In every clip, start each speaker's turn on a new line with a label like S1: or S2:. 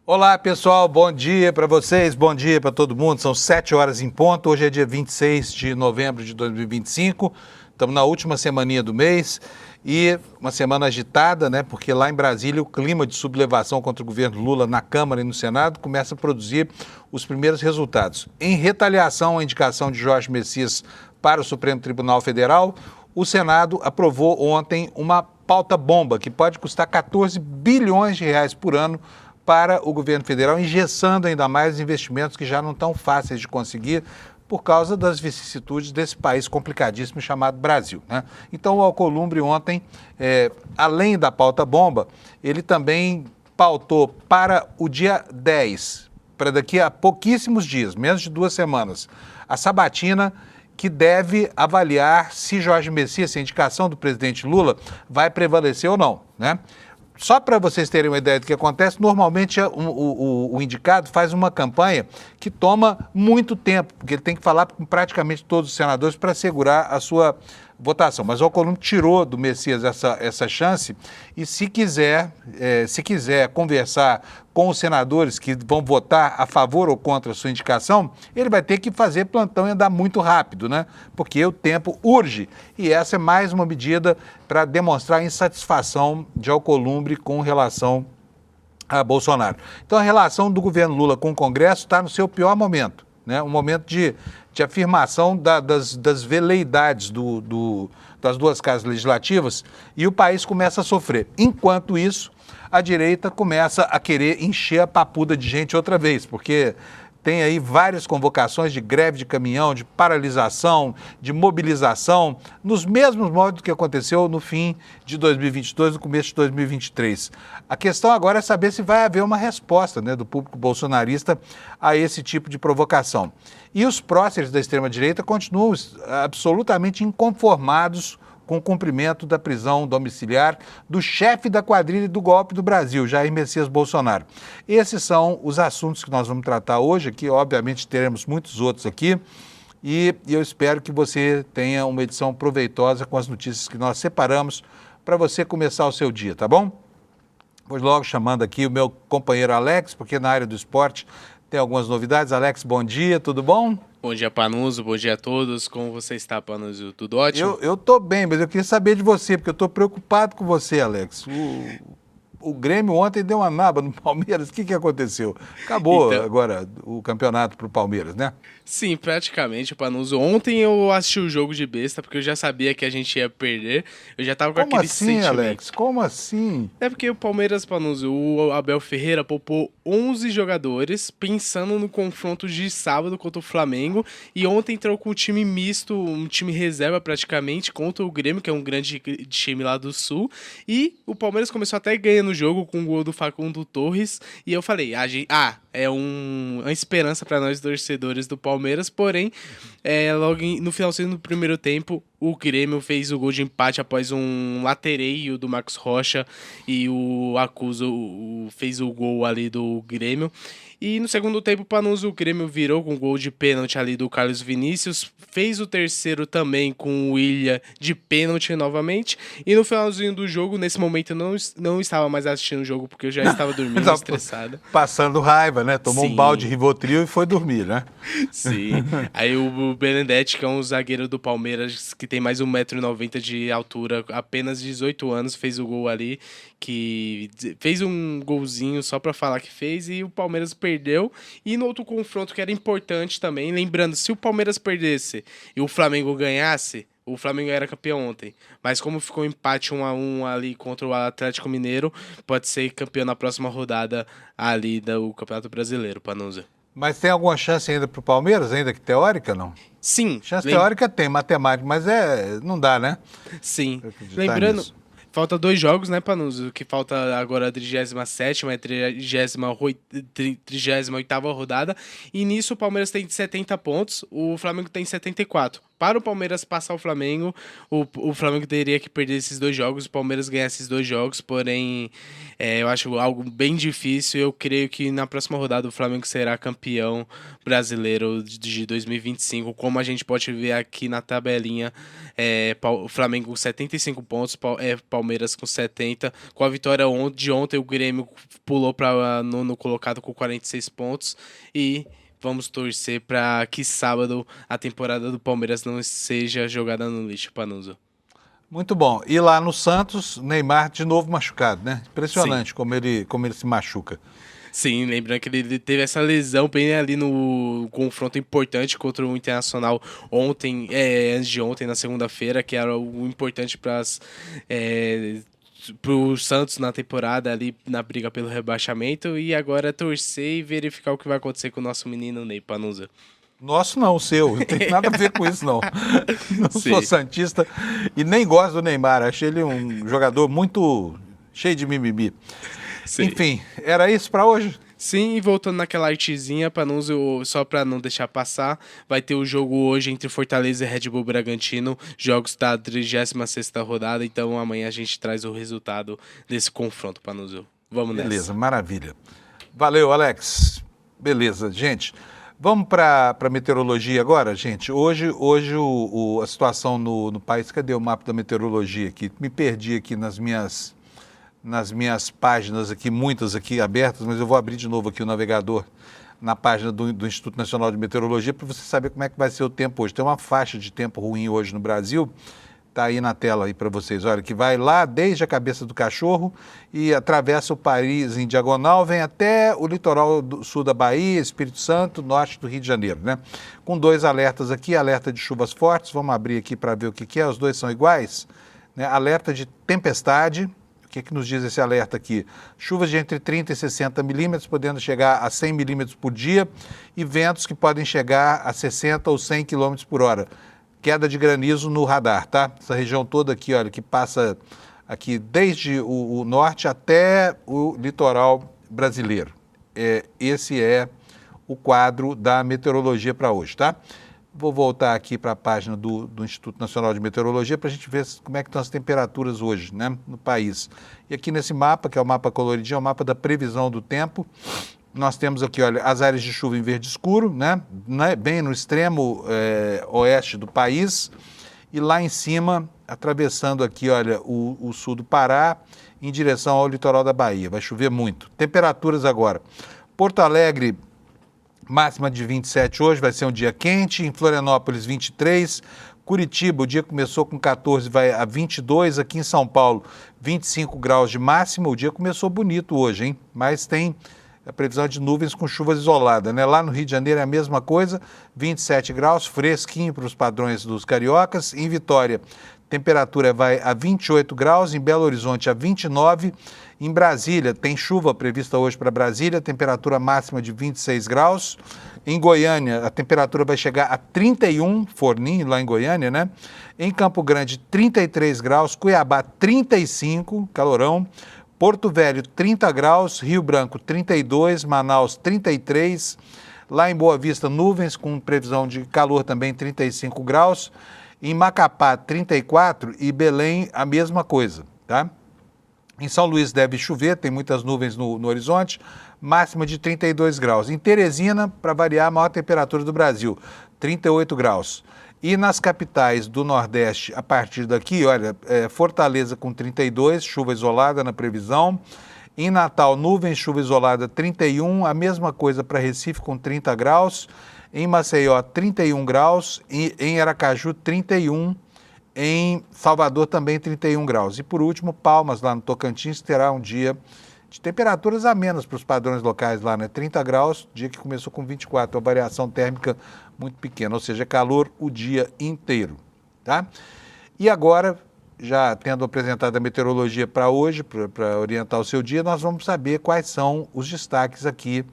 S1: Olá, pessoal, bom dia para vocês, bom dia para todo mundo. São 7 horas em ponto, hoje é dia 26 de novembro de 2025, estamos na última semaninha do mês e uma semana agitada, né? Porque lá em Brasília o clima de sublevação contra o governo Lula na Câmara e no Senado começa a produzir os primeiros resultados. Em retaliação à indicação de Jorge Messias para o Supremo Tribunal Federal, o Senado aprovou ontem uma pauta-bomba que pode custar 14 bilhões de reais por ano para o governo federal, engessando ainda mais investimentos que já não estão fáceis de conseguir por causa das vicissitudes desse país complicadíssimo chamado Brasil, né? Então o Alcolumbre ontem, além da pauta-bomba, ele também pautou para o dia 10, para daqui a pouquíssimos dias, menos de 2 semanas, a sabatina que deve avaliar se Jorge Messias, se a indicação do presidente Lula, vai prevalecer ou não, né? Só para vocês terem uma ideia do que acontece, normalmente o indicado faz uma campanha que toma muito tempo, porque ele tem que falar com praticamente todos os senadores para assegurar a sua votação. Mas o Alcolumbre tirou do Messias essa chance e se quiser conversar com os senadores que vão votar a favor ou contra a sua indicação, ele vai ter que fazer plantão e andar muito rápido, né? Porque o tempo urge. E essa é mais uma medida para demonstrar a insatisfação de Alcolumbre com relação a Bolsonaro. Então a relação do governo Lula com o Congresso está no seu pior momento, né? Um momento de afirmação das veleidades das duas casas legislativas e o país começa a sofrer. Enquanto isso, a direita começa a querer encher a papuda de gente outra vez, porque tem aí várias convocações de greve de caminhão, de paralisação, de mobilização, nos mesmos modos que aconteceu no fim de 2022, no começo de 2023. A questão agora é saber se vai haver uma resposta, né, do público bolsonarista a esse tipo de provocação. E os próceres da extrema-direita continuam absolutamente inconformados com o cumprimento da prisão domiciliar do chefe da quadrilha do golpe do Brasil, Jair Messias Bolsonaro. Esses são os assuntos que nós vamos tratar hoje aqui, obviamente teremos muitos outros aqui, e eu espero que você tenha uma edição proveitosa com as notícias que nós separamos para você começar o seu dia, tá bom? Vou logo chamando aqui o meu companheiro Alex, porque na área do esporte tem algumas novidades. Alex, bom dia, tudo bom?
S2: Bom dia, Panuso, bom dia a todos. Como você está, Panuso? Tudo ótimo?
S1: Eu tô bem, mas eu queria saber de você, porque eu tô preocupado com você, Alex. O Grêmio ontem deu uma naba no Palmeiras. O que aconteceu? Acabou
S2: Então,
S1: agora o campeonato pro Palmeiras, né?
S2: sim, praticamente, Panuso. Ontem eu assisti o jogo de besta, porque eu já sabia que a gente ia perder. Eu já tava com
S1: Como
S2: aquele
S1: assim,
S2: sentimento.
S1: Alex? Como assim?
S2: É porque o Palmeiras, Panuso, o Abel Ferreira poupou 11 jogadores, pensando no confronto de sábado contra o Flamengo, e ontem entrou com um time misto, um time reserva praticamente, contra o Grêmio, que é um grande time lá do Sul, e o Palmeiras começou até ganhando o jogo com o gol do Facundo Torres, e eu falei, é uma esperança para nós torcedores do Palmeiras, porém, logo no finalzinho do primeiro tempo, o Grêmio fez o gol de empate após um latereio do Marcos Rocha e o Acuso fez o gol ali do Grêmio. E no segundo tempo, o Panuso, o Grêmio virou com um gol de pênalti ali do Carlos Vinícius, fez o terceiro também com o Willian de pênalti novamente, e no finalzinho do jogo, nesse momento eu não estava mais assistindo o jogo porque eu já estava dormindo estressado.
S1: Passando raiva, né? Tomou
S2: Sim.
S1: um balde de Rivotril e foi dormir, né?
S2: Sim. Aí o Benedetti, que é um zagueiro do Palmeiras, que tem mais 1,90 m de altura, apenas 18 anos, fez o gol ali, que fez um golzinho só pra falar que fez, e o Palmeiras perdeu. E no outro confronto que era importante também, lembrando, se o Palmeiras perdesse e o Flamengo ganhasse, o Flamengo era campeão ontem, mas como ficou empate 1-1 ali contra o Atlético Mineiro, pode ser campeão na próxima rodada ali do Campeonato Brasileiro, Panusa.
S1: Mas tem alguma chance ainda pro Palmeiras, ainda que teórica, não?
S2: Sim.
S1: Chance teórica tem, matemática, mas não dá, né?
S2: Sim.
S1: Acreditar
S2: Lembrando,
S1: nisso.
S2: falta 2 jogos, né, Panuso? Que falta agora a 37ª e 38ª rodada. E nisso o Palmeiras tem 70 pontos, o Flamengo tem 74. para o Palmeiras passar o Flamengo, o Flamengo teria que perder esses 2 jogos, o Palmeiras ganhar esses 2 jogos, porém eu acho algo bem difícil. Eu creio que na próxima rodada o Flamengo será campeão brasileiro de 2025, como a gente pode ver aqui na tabelinha, o Flamengo com 75 pontos, Palmeiras com 70, com a vitória de ontem o Grêmio pulou para nono colocado com 46 pontos e vamos torcer para que sábado a temporada do Palmeiras não seja jogada no lixo, Panuso.
S1: Muito bom. E lá no Santos, Neymar de novo machucado, né? Impressionante como ele se machuca.
S2: Sim, lembrando que ele teve essa lesão bem ali no confronto importante contra o Internacional ontem, antes de ontem, na segunda-feira, que era o importante para o Santos na temporada, ali na briga pelo rebaixamento, e agora torcer e verificar o que vai acontecer com o nosso menino Ney, Panusa.
S1: Nosso não, o seu. Não tem nada a ver com isso, não. Não sou santista e nem gosto do Neymar. Achei ele um jogador muito cheio de mimimi. Sim. Enfim, era isso para hoje?
S2: Sim, e voltando naquela artezinha, Panuso, só para não deixar passar, vai ter o jogo hoje entre Fortaleza e Red Bull Bragantino, jogos da 36ª rodada, então amanhã a gente traz o resultado desse confronto, Panuso. Vamos nessa.
S1: Beleza, maravilha. Valeu, Alex. Beleza, gente. Vamos para a meteorologia agora, gente. Hoje a situação no país... Cadê o mapa da meteorologia aqui? Me perdi aqui nas minhas páginas aqui, muitas aqui abertas, mas eu vou abrir de novo aqui o navegador na página do Instituto Nacional de Meteorologia para você saber como é que vai ser o tempo hoje. Tem uma faixa de tempo ruim hoje no Brasil, está aí na tela aí para vocês, olha, que vai lá desde a Cabeça do Cachorro e atravessa o país em diagonal, vem até o litoral do sul da Bahia, Espírito Santo, norte do Rio de Janeiro, né? Com 2 alertas aqui, alerta de chuvas fortes, vamos abrir aqui para ver o que é, os dois são iguais, né? Alerta de tempestade. O que nos diz esse alerta aqui? Chuvas de entre 30 e 60 milímetros, podendo chegar a 100 milímetros por dia, e ventos que podem chegar a 60 ou 100 quilômetros por hora. Queda de granizo no radar, tá? Essa região toda aqui, olha, que passa aqui desde o norte até o litoral brasileiro. Esse é o quadro da meteorologia para hoje, tá? Vou voltar aqui para a página do Instituto Nacional de Meteorologia para a gente ver como é que estão as temperaturas hoje, né, no país. E aqui nesse mapa, que é o mapa coloridinho, é o mapa da previsão do tempo, nós temos aqui, olha, as áreas de chuva em verde escuro, né, bem no extremo oeste do país, e lá em cima, atravessando aqui, olha, o sul do Pará, em direção ao litoral da Bahia. Vai chover muito. Temperaturas agora. Porto Alegre, máxima de 27 hoje, vai ser um dia quente. Em Florianópolis, 23. Curitiba, o dia começou com 14, vai a 22. Aqui em São Paulo, 25 graus de máxima. O dia começou bonito hoje, hein? Mas tem a previsão de nuvens com chuvas isoladas, né? Lá no Rio de Janeiro é a mesma coisa, 27 graus, fresquinho para os padrões dos cariocas. Em Vitória, temperatura vai a 28 graus. Em Belo Horizonte, a 29. Em Brasília, tem chuva prevista hoje para Brasília, temperatura máxima de 26 graus. Em Goiânia, a temperatura vai chegar a 31, forninho lá em Goiânia, né? Em Campo Grande, 33 graus. Cuiabá, 35, calorão. Porto Velho, 30 graus. Rio Branco, 32. Manaus, 33. Lá em Boa Vista, nuvens com previsão de calor também, 35 graus. Em Macapá, 34. E Belém, a mesma coisa, tá? Em São Luís deve chover, tem muitas nuvens no horizonte, máxima de 32 graus. Em Teresina, para variar, a maior temperatura do Brasil, 38 graus. E nas capitais do Nordeste, a partir daqui, olha, Fortaleza com 32, chuva isolada na previsão. Em Natal, nuvens, chuva isolada, 31, a mesma coisa para Recife com 30 graus. Em Maceió, 31 graus. E em Aracaju, 31. Em Salvador também 31 graus. E por último, Palmas, lá no Tocantins, terá um dia de temperaturas amenas para os padrões locais lá, né? 30 graus, dia que começou com 24, uma variação térmica muito pequena, ou seja, calor o dia inteiro, tá? E agora, já tendo apresentado a meteorologia para hoje, para orientar o seu dia, nós vamos saber quais são os destaques aqui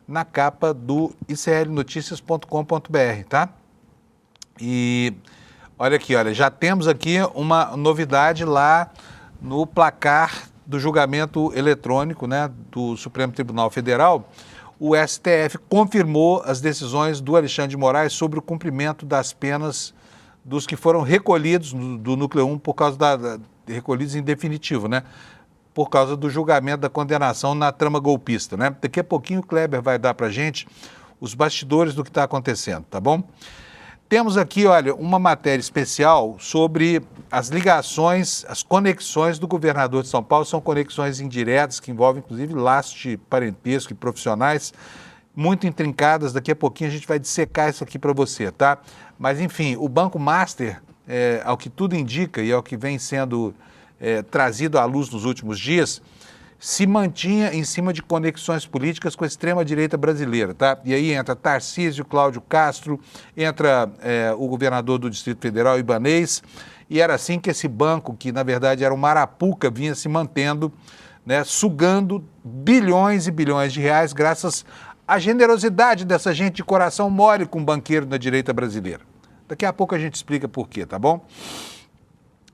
S1: na capa do iclnoticias.com.br, tá? E olha aqui, olha, já temos aqui uma novidade lá no placar do julgamento eletrônico, né, do Supremo Tribunal Federal. O STF confirmou as decisões do Alexandre de Moraes sobre o cumprimento das penas dos que foram recolhidos do Núcleo 1 por causa recolhidos em definitivo, né? Por causa do julgamento da condenação na trama golpista, né? Daqui a pouquinho o Kleber vai dar para a gente os bastidores do que está acontecendo, tá bom? Temos aqui, olha, uma matéria especial sobre as ligações, as conexões do governador de São Paulo. São conexões indiretas que envolvem, inclusive, laços de parentesco e profissionais muito intrincadas. Daqui a pouquinho a gente vai dissecar isso aqui para você, tá? Mas, enfim, o Banco Master, ao que tudo indica e ao que vem sendo trazido à luz nos últimos dias, se mantinha em cima de conexões políticas com a extrema-direita brasileira, tá? E aí entra Tarcísio, Cláudio Castro, entra o governador do Distrito Federal, Ibanez, e era assim que esse banco, que na verdade era uma arapuca, vinha se mantendo, né, sugando bilhões e bilhões de reais, graças à generosidade dessa gente de coração mole com banqueiro da direita brasileira. Daqui a pouco a gente explica por quê, tá bom?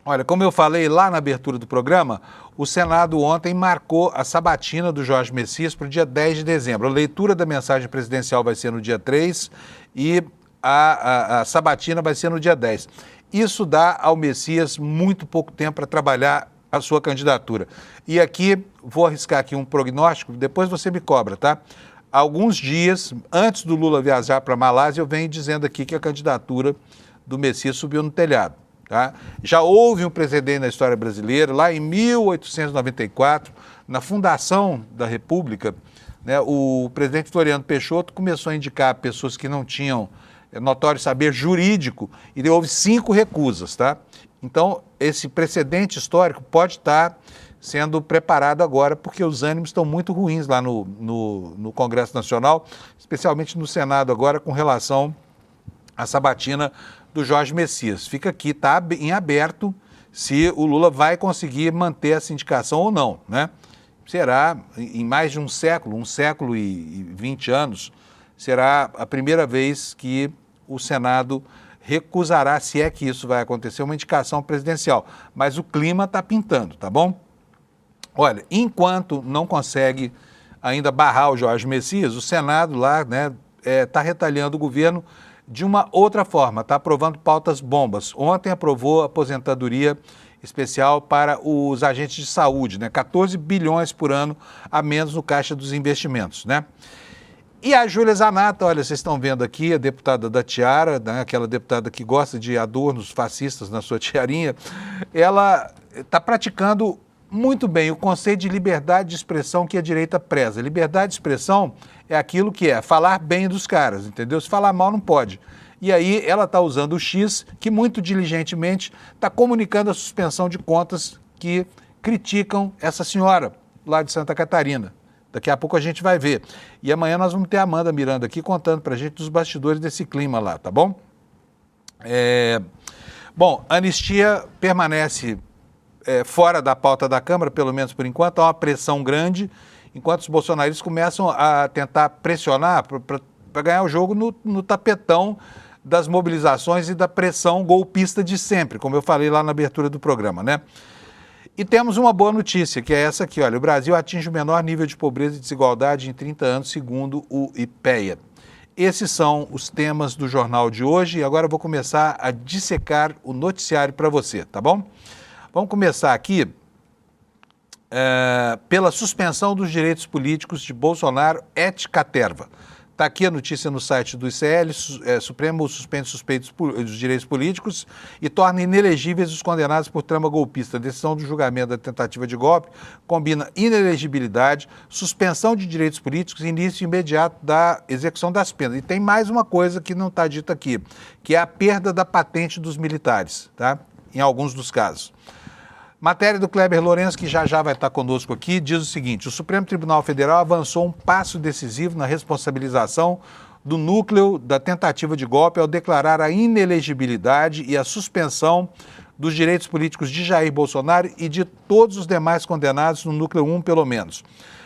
S1: Olha, como eu falei lá na abertura do programa, o Senado ontem marcou a sabatina do Jorge Messias para o dia 10 de dezembro. A leitura da mensagem presidencial vai ser no dia 3 e a sabatina vai ser no dia 10. Isso dá ao Messias muito pouco tempo para trabalhar a sua candidatura. E aqui, vou arriscar aqui um prognóstico, depois você me cobra, tá? Alguns dias antes do Lula viajar para a Malásia, eu venho dizendo aqui que a candidatura do Messias subiu no telhado. Tá? Já houve um precedente na história brasileira, lá em 1894, na fundação da República, né, o presidente Floriano Peixoto começou a indicar pessoas que não tinham notório saber jurídico e houve 5 recusas. Tá? Então, esse precedente histórico pode estar sendo preparado agora, porque os ânimos estão muito ruins lá no Congresso Nacional, especialmente no Senado agora, com relação à sabatina do Jorge Messias. Fica aqui, tá em aberto, se o Lula vai conseguir manter essa indicação ou não, né? Será, em mais de um século e 20 anos, será a primeira vez que o Senado recusará, se é que isso vai acontecer, uma indicação presidencial. Mas o clima está pintando, tá bom? Olha, enquanto não consegue ainda barrar o Jorge Messias, o Senado lá, né, está retalhando o governo de uma outra forma, está aprovando pautas bombas. Ontem aprovou a aposentadoria especial para os agentes de saúde, né? 14 bilhões por ano a menos no Caixa dos Investimentos, né? E a Júlia Zanata, olha, vocês estão vendo aqui, a deputada da tiara, né? Aquela deputada que gosta de adornos fascistas na sua tiarinha, ela está praticando muito bem o conceito de liberdade de expressão que a direita preza. Liberdade de expressão é aquilo que é falar bem dos caras, entendeu? Se falar mal não pode. E aí ela está usando o X, que muito diligentemente está comunicando a suspensão de contas que criticam essa senhora lá de Santa Catarina. Daqui a pouco a gente vai ver. E amanhã nós vamos ter a Amanda Miranda aqui contando para a gente dos bastidores desse clima lá, tá bom? Bom, a anistia permanece fora da pauta da Câmara, pelo menos por enquanto. Há uma pressão grande, enquanto os bolsonaristas começam a tentar pressionar para ganhar o jogo no tapetão das mobilizações e da pressão golpista de sempre, como eu falei lá na abertura do programa, né? E temos uma boa notícia, que é essa aqui, olha, o Brasil atinge o menor nível de pobreza e desigualdade em 30 anos, segundo o IPEA. Esses são os temas do jornal de hoje e agora eu vou começar a dissecar o noticiário para você, tá bom? Vamos começar aqui pela suspensão dos direitos políticos de Bolsonaro et caterva. Está aqui a notícia no site do ICL, Supremo suspende suspeitos dos direitos políticos e torna inelegíveis os condenados por trama golpista. A decisão do julgamento da tentativa de golpe combina inelegibilidade, suspensão de direitos políticos e início imediato da execução das penas. E tem mais uma coisa que não está dita aqui, que é a perda da patente dos militares, tá? Em alguns dos casos. Matéria do Kleber Lourenço, que já vai estar conosco aqui, diz o seguinte: o Supremo Tribunal Federal avançou um passo decisivo na responsabilização do núcleo da tentativa de golpe ao declarar a inelegibilidade e a suspensão dos direitos políticos de Jair Bolsonaro e de todos os demais condenados no núcleo 1, pelo menos.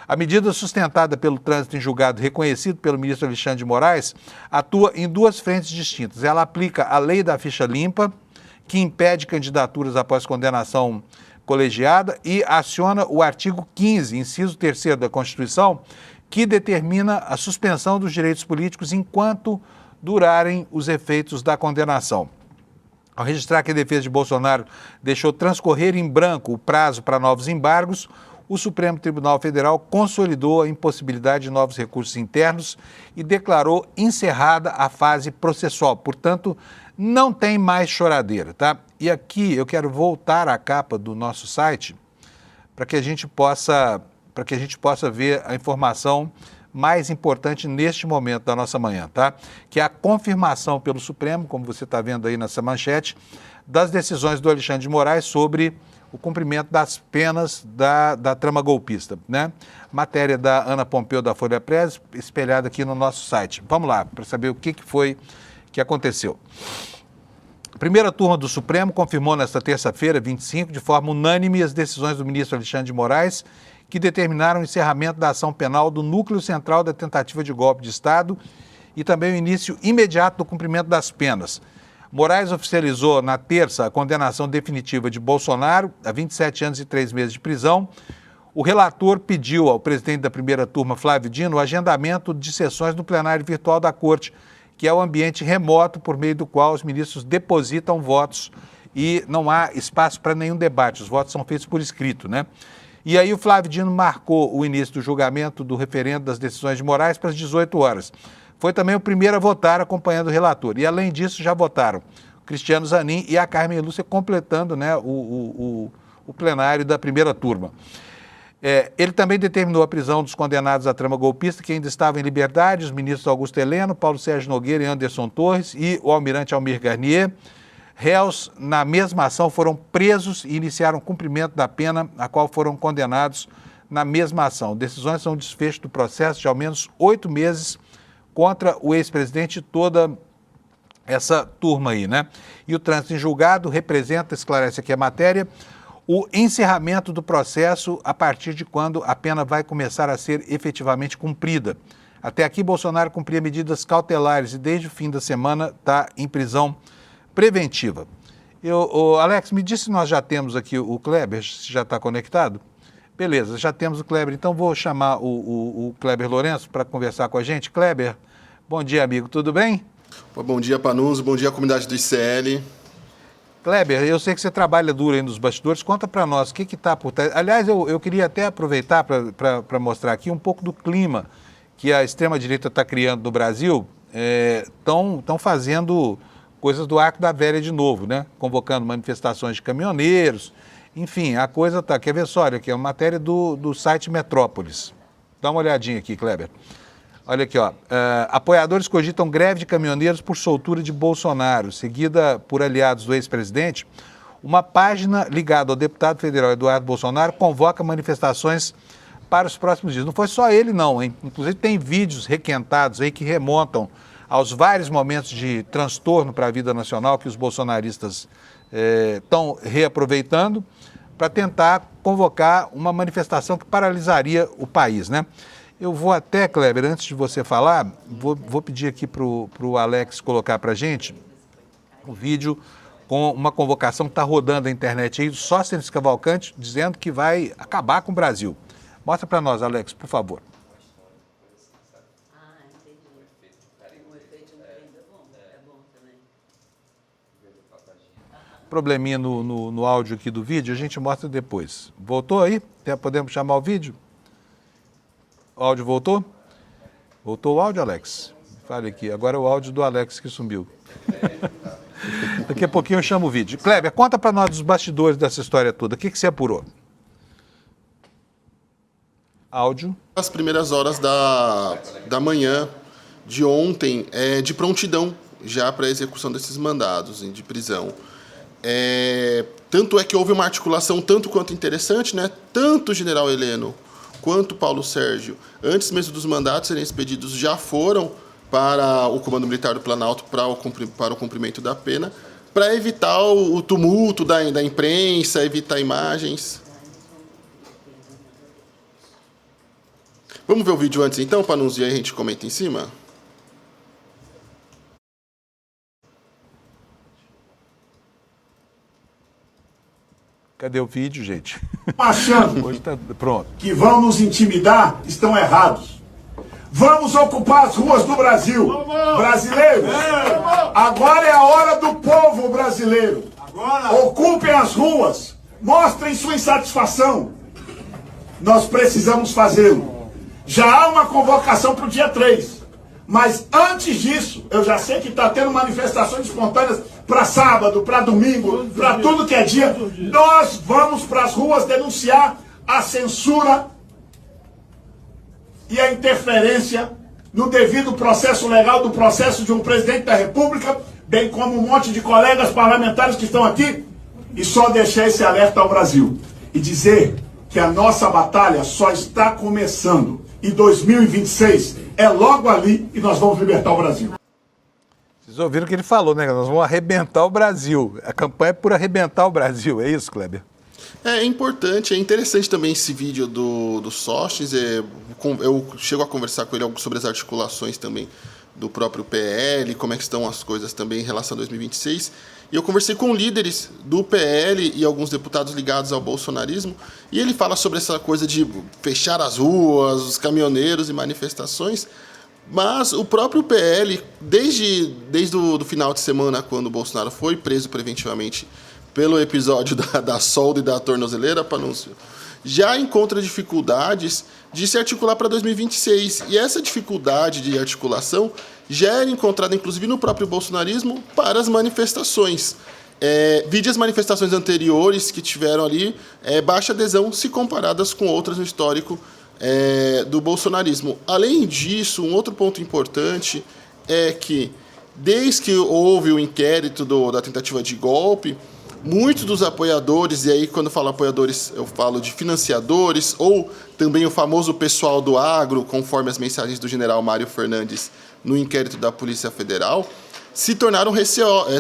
S1: A medida sustentada pelo trânsito em julgado reconhecido pelo ministro Alexandre de Moraes atua em 2 frentes distintas. Ela aplica a lei da ficha limpa, que impede candidaturas após condenação colegiada, e aciona o artigo 15, inciso 3º da Constituição, que determina a suspensão dos direitos políticos enquanto durarem os efeitos da condenação. Ao registrar que a defesa de Bolsonaro deixou transcorrer em branco o prazo para novos embargos, o Supremo Tribunal Federal consolidou a impossibilidade de novos recursos internos e declarou encerrada a fase processual. Portanto, não tem mais choradeira, tá? E aqui eu quero voltar à capa do nosso site para que a gente possa ver a informação mais importante neste momento da nossa manhã, tá? Que é a confirmação pelo Supremo, como você está vendo aí nessa manchete, das decisões do Alexandre de Moraes sobre o cumprimento das penas da trama golpista, né? Matéria da Ana Pompeu da Folha Press, espelhada aqui no nosso site. Vamos lá, para saber o que foi que aconteceu. A primeira turma do Supremo confirmou nesta terça-feira, 25, de forma unânime, as decisões do ministro Alexandre de Moraes, que determinaram o encerramento da ação penal do núcleo central da tentativa de golpe de Estado e também o início imediato do cumprimento das penas. Moraes oficializou na terça a condenação definitiva de Bolsonaro a 27 anos e 3 meses de prisão. O relator pediu ao presidente da primeira turma, Flávio Dino, o agendamento de sessões no plenário virtual da Corte, que é o ambiente remoto por meio do qual os ministros depositam votos e não há espaço para nenhum debate. Os votos são feitos por escrito, né? E aí o Flávio Dino marcou o início do julgamento do referendo das decisões de Moraes para as 18 horas. Foi também o primeiro a votar, acompanhando o relator. E, além disso, já votaram o Cristiano Zanin e a Carmen Lúcia, completando, né, o plenário da primeira turma. Ele também determinou a prisão dos condenados à trama golpista, que ainda estavam em liberdade, os ministros Augusto Heleno, Paulo Sérgio Nogueira e Anderson Torres e o almirante Almir Garnier. Réus, na mesma ação, foram presos e iniciaram cumprimento da pena a qual foram condenados na mesma ação. Decisões são desfecho do processo de ao menos 8 meses contra o ex-presidente e toda essa turma aí, né? E o trânsito em julgado representa, esclarece aqui a matéria, o encerramento do processo a partir de quando a pena vai começar a ser efetivamente cumprida. Até aqui, Bolsonaro cumpria medidas cautelares e desde o fim da semana está em prisão preventiva. Alex, me disse se nós já temos aqui o Kleber, se já está conectado? Beleza, já temos o Kleber, então vou chamar o Kleber Lourenço para conversar com a gente. Kleber, bom dia, amigo, tudo bem?
S3: Bom dia, Panunzio, bom dia, comunidade do ICL.
S1: Kleber, eu sei que você trabalha duro aí nos bastidores, conta para nós o que está por trás. Aliás, eu queria até aproveitar para mostrar aqui um pouco do clima que a extrema-direita está criando no Brasil. Estão fazendo coisas do Arco da Velha de novo, né? Convocando manifestações de caminhoneiros, enfim, a coisa tá. Quer ver só, olha aqui, é uma matéria do site Metrópolis. Dá uma olhadinha aqui, Kleber. Olha aqui, ó. Apoiadores cogitam greve de caminhoneiros por soltura de Bolsonaro, seguida por aliados do ex-presidente. Uma página ligada ao deputado federal Eduardo Bolsonaro convoca manifestações para os próximos dias. Não foi só ele, não, hein? Inclusive tem vídeos requentados aí que remontam aos vários momentos de transtorno para a vida nacional que os bolsonaristas estão reaproveitando para tentar convocar uma manifestação que paralisaria o país, né? Eu vou até, Kleber, antes de você falar, vou pedir aqui para o Alex colocar para a gente um vídeo com uma convocação que está rodando na internet aí, Sóstenes Cavalcante, dizendo que vai acabar com o Brasil. Mostra para nós, Alex, por favor. Probleminha no áudio aqui do vídeo, a gente mostra depois. Voltou aí? Podemos chamar o vídeo? O áudio voltou? Voltou o áudio, Alex? Fale aqui, agora é o áudio do Alex que sumiu. Daqui a pouquinho eu chamo o vídeo. Kleber, conta para nós dos bastidores dessa história toda. O que você apurou? Áudio.
S3: As primeiras horas da manhã de ontem, de prontidão já para a execução desses mandados de prisão. Tanto é que houve uma articulação tanto quanto interessante, né? Tanto o general Heleno quanto Paulo Sérgio, antes mesmo dos mandatos serem expedidos, já foram para o Comando Militar do Planalto para o cumprimento da pena, para evitar o tumulto da imprensa, evitar imagens. Vamos ver o vídeo antes então, Panunzio, e aí a gente comenta em cima?
S1: Cadê o vídeo, gente?
S4: Achando
S1: Hoje tá pronto.
S4: que vão nos intimidar, estão errados. Vamos ocupar as ruas do Brasil. Brasileiros, agora é a hora do povo brasileiro. Ocupem as ruas, mostrem sua insatisfação. Nós precisamos fazê-lo. Já há uma convocação para o dia 3. Mas antes disso, eu já sei que está tendo manifestações espontâneas para sábado, para domingo, para tudo que é dia. Nós vamos para as ruas denunciar a censura e a interferência no devido processo legal do processo de um presidente da República, bem como um monte de colegas parlamentares que estão aqui, e só deixar esse alerta ao Brasil e dizer que a nossa batalha só está começando. E 2026 é logo ali e nós vamos libertar o Brasil.
S1: Vocês ouviram o que ele falou, né? Nós vamos arrebentar o Brasil. A campanha é por arrebentar o Brasil, é isso, Kleber?
S3: É importante, é interessante também esse vídeo do Sócrates. Eu chego a conversar com ele sobre as articulações também do próprio PL, como é que estão as coisas também em relação a 2026. E eu conversei com líderes do PL e alguns deputados ligados ao bolsonarismo, e ele fala sobre essa coisa de fechar as ruas, os caminhoneiros e manifestações, mas o próprio PL, desde o final de semana, quando o Bolsonaro foi preso preventivamente pelo episódio da solda e da tornozeleira, Panúncio, já encontra dificuldades de se articular para 2026. E essa dificuldade de articulação já era encontrada, inclusive, no próprio bolsonarismo para as manifestações. Vide as manifestações anteriores que tiveram ali baixa adesão se comparadas com outras no histórico do bolsonarismo. Além disso, um outro ponto importante é que, desde que houve o inquérito da tentativa de golpe, muitos dos apoiadores, e aí quando eu falo apoiadores eu falo de financiadores, ou também o famoso pessoal do agro, conforme as mensagens do general Mário Fernandes no inquérito da Polícia Federal,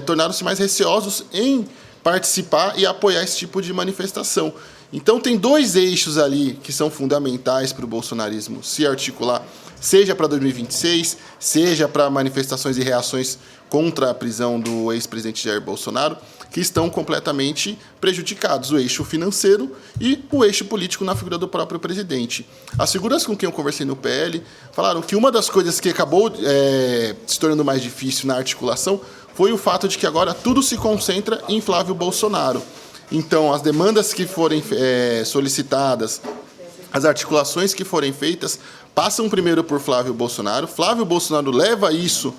S3: tornaram-se mais receosos em participar e apoiar esse tipo de manifestação. Então tem dois eixos ali que são fundamentais para o bolsonarismo se articular, seja para 2026, seja para manifestações e reações contra a prisão do ex-presidente Jair Bolsonaro, que estão completamente prejudicados, o eixo financeiro e o eixo político na figura do próprio presidente. As figuras com quem eu conversei no PL falaram que uma das coisas que acabou se tornando mais difícil na articulação foi o fato de que agora tudo se concentra em Flávio Bolsonaro. Então, as demandas que forem solicitadas, as articulações que forem feitas, passam primeiro por Flávio Bolsonaro. Flávio Bolsonaro leva isso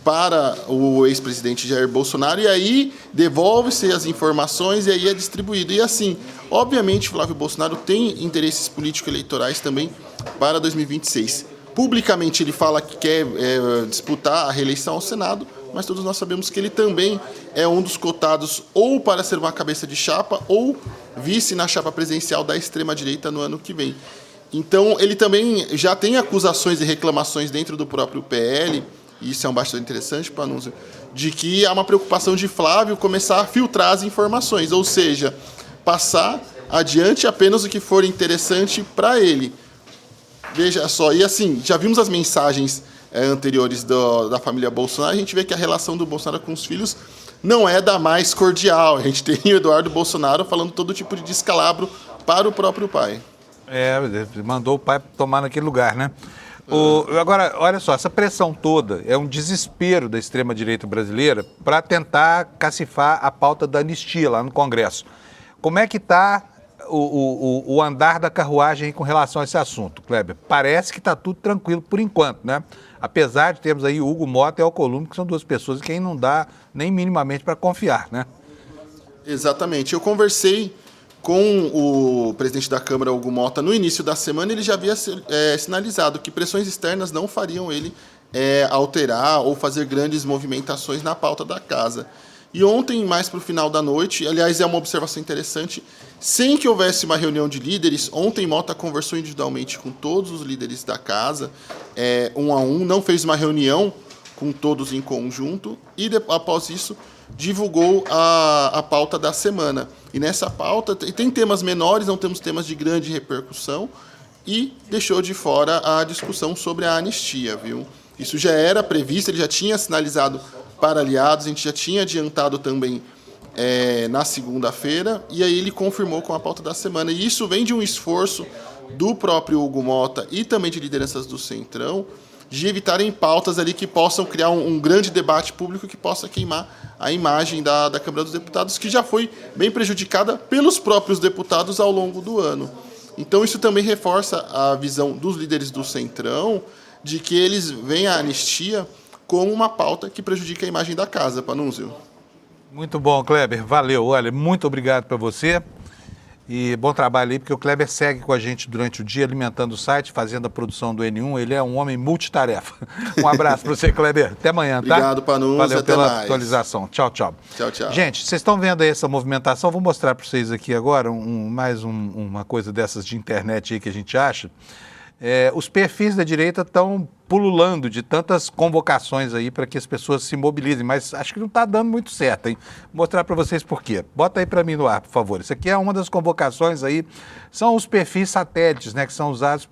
S3: para o ex-presidente Jair Bolsonaro, e aí devolve-se as informações e aí é distribuído. E assim, obviamente, Flávio Bolsonaro tem interesses político-eleitorais também para 2026. Publicamente ele fala que quer disputar a reeleição ao Senado, mas todos nós sabemos que ele também é um dos cotados ou para ser uma cabeça de chapa ou vice na chapa presidencial da extrema-direita no ano que vem. Então, ele também já tem acusações e reclamações dentro do próprio PL, e isso é um bastante interessante, Panúncio, de que há uma preocupação de Flávio começar a filtrar as informações, ou seja, passar adiante apenas o que for interessante para ele. Veja só, e assim, já vimos as mensagens anteriores da família Bolsonaro, a gente vê que a relação do Bolsonaro com os filhos não é da mais cordial. A gente tem o Eduardo Bolsonaro falando todo tipo de descalabro para o próprio pai.
S1: Mandou o pai tomar naquele lugar, né? Agora, olha só, essa pressão toda é um desespero da extrema-direita brasileira para tentar cacifar a pauta da anistia lá no Congresso. Como é que está o andar da carruagem com relação a esse assunto, Kleber? Parece que está tudo tranquilo por enquanto, né? Apesar de termos aí o Hugo Mota e o Alcolumbre, que são duas pessoas que aí não dá nem minimamente para confiar, né?
S3: Exatamente. Eu conversei com o presidente da Câmara, Hugo Mota, no início da semana. Ele já havia sinalizado que pressões externas não fariam ele alterar ou fazer grandes movimentações na pauta da casa. E ontem, mais para o final da noite, aliás, é uma observação interessante, sem que houvesse uma reunião de líderes, ontem Mota conversou individualmente com todos os líderes da casa, um a um, não fez uma reunião com todos em conjunto, e após isso divulgou a pauta da semana. E nessa pauta tem temas menores, não temos temas de grande repercussão, e deixou de fora a discussão sobre a anistia, viu? Isso já era previsto, ele já tinha sinalizado para aliados, a gente já tinha adiantado também na segunda-feira, e aí ele confirmou com a pauta da semana. E isso vem de um esforço do próprio Hugo Mota e também de lideranças do Centrão de evitarem pautas ali que possam criar um grande debate público que possa queimar a imagem da Câmara dos Deputados, que já foi bem prejudicada pelos próprios deputados ao longo do ano. Então isso também reforça a visão dos líderes do Centrão de que eles veem a anistia como uma pauta que prejudica a imagem da casa, Panunzio.
S1: Muito bom, Kleber. Valeu. Olha, muito obrigado para você. E bom trabalho aí, porque o Kleber segue com a gente durante o dia, alimentando o site, fazendo a produção do N1. Ele é um homem multitarefa. Um abraço para você, Kleber. Até amanhã, tá?
S3: Obrigado, Panunzio.
S1: Valeu
S3: até
S1: pela
S3: mais.
S1: atualização. Tchau, tchau.
S3: Tchau, tchau.
S1: Gente, vocês estão vendo aí essa movimentação? Vou mostrar para vocês aqui agora uma coisa dessas de internet aí que a gente acha. Os perfis da direita estão pululando de tantas convocações aí para que as pessoas se mobilizem, mas acho que não está dando muito certo, hein? Vou mostrar para vocês por quê. Bota aí para mim no ar, por favor. Isso aqui é uma das convocações aí, são os perfis satélites, né, que são usados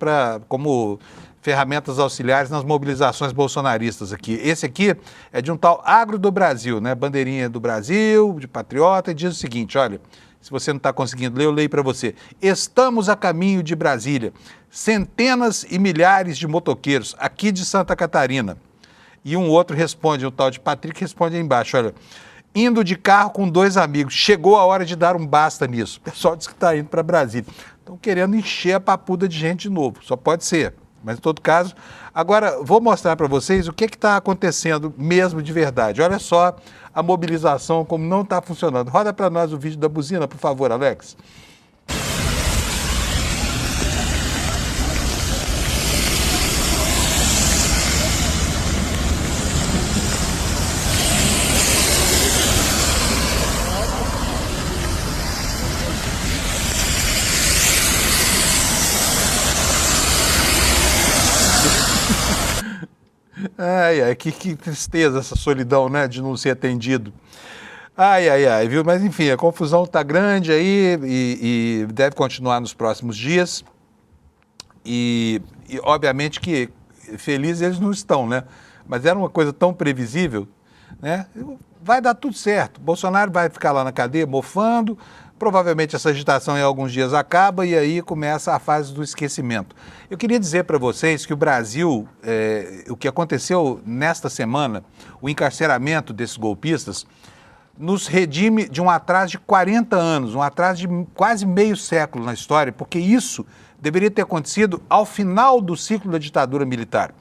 S1: como ferramentas auxiliares nas mobilizações bolsonaristas aqui. Esse aqui é de um tal Agro do Brasil, né, bandeirinha do Brasil, de patriota, e diz o seguinte, olha, se você não está conseguindo ler, eu leio para você. Estamos a caminho de Brasília. Centenas e milhares de motoqueiros aqui de Santa Catarina. E um outro responde, o tal de Patrick responde aí embaixo, olha, indo de carro com 2 amigos, chegou a hora de dar um basta nisso. O pessoal diz que está indo para Brasília. Estão querendo encher a papuda de gente de novo, só pode ser. Mas, em todo caso, agora vou mostrar para vocês o que está acontecendo mesmo de verdade. Olha só a mobilização, como não está funcionando. Roda para nós o vídeo da buzina, por favor, Alex. Ai, que tristeza essa solidão, né, de não ser atendido. Ai, viu? Mas, enfim, a confusão está grande aí e deve continuar nos próximos dias. E, obviamente, que felizes eles não estão, né? Mas era uma coisa tão previsível, né? Vai dar tudo certo. Bolsonaro vai ficar lá na cadeia mofando, provavelmente essa agitação em alguns dias acaba e aí começa a fase do esquecimento. Eu queria dizer para vocês que o Brasil, o que aconteceu nesta semana, o encarceramento desses golpistas, nos redime de um atraso de 40 anos, um atraso de quase meio século na história, porque isso deveria ter acontecido ao final do ciclo da ditadura militar.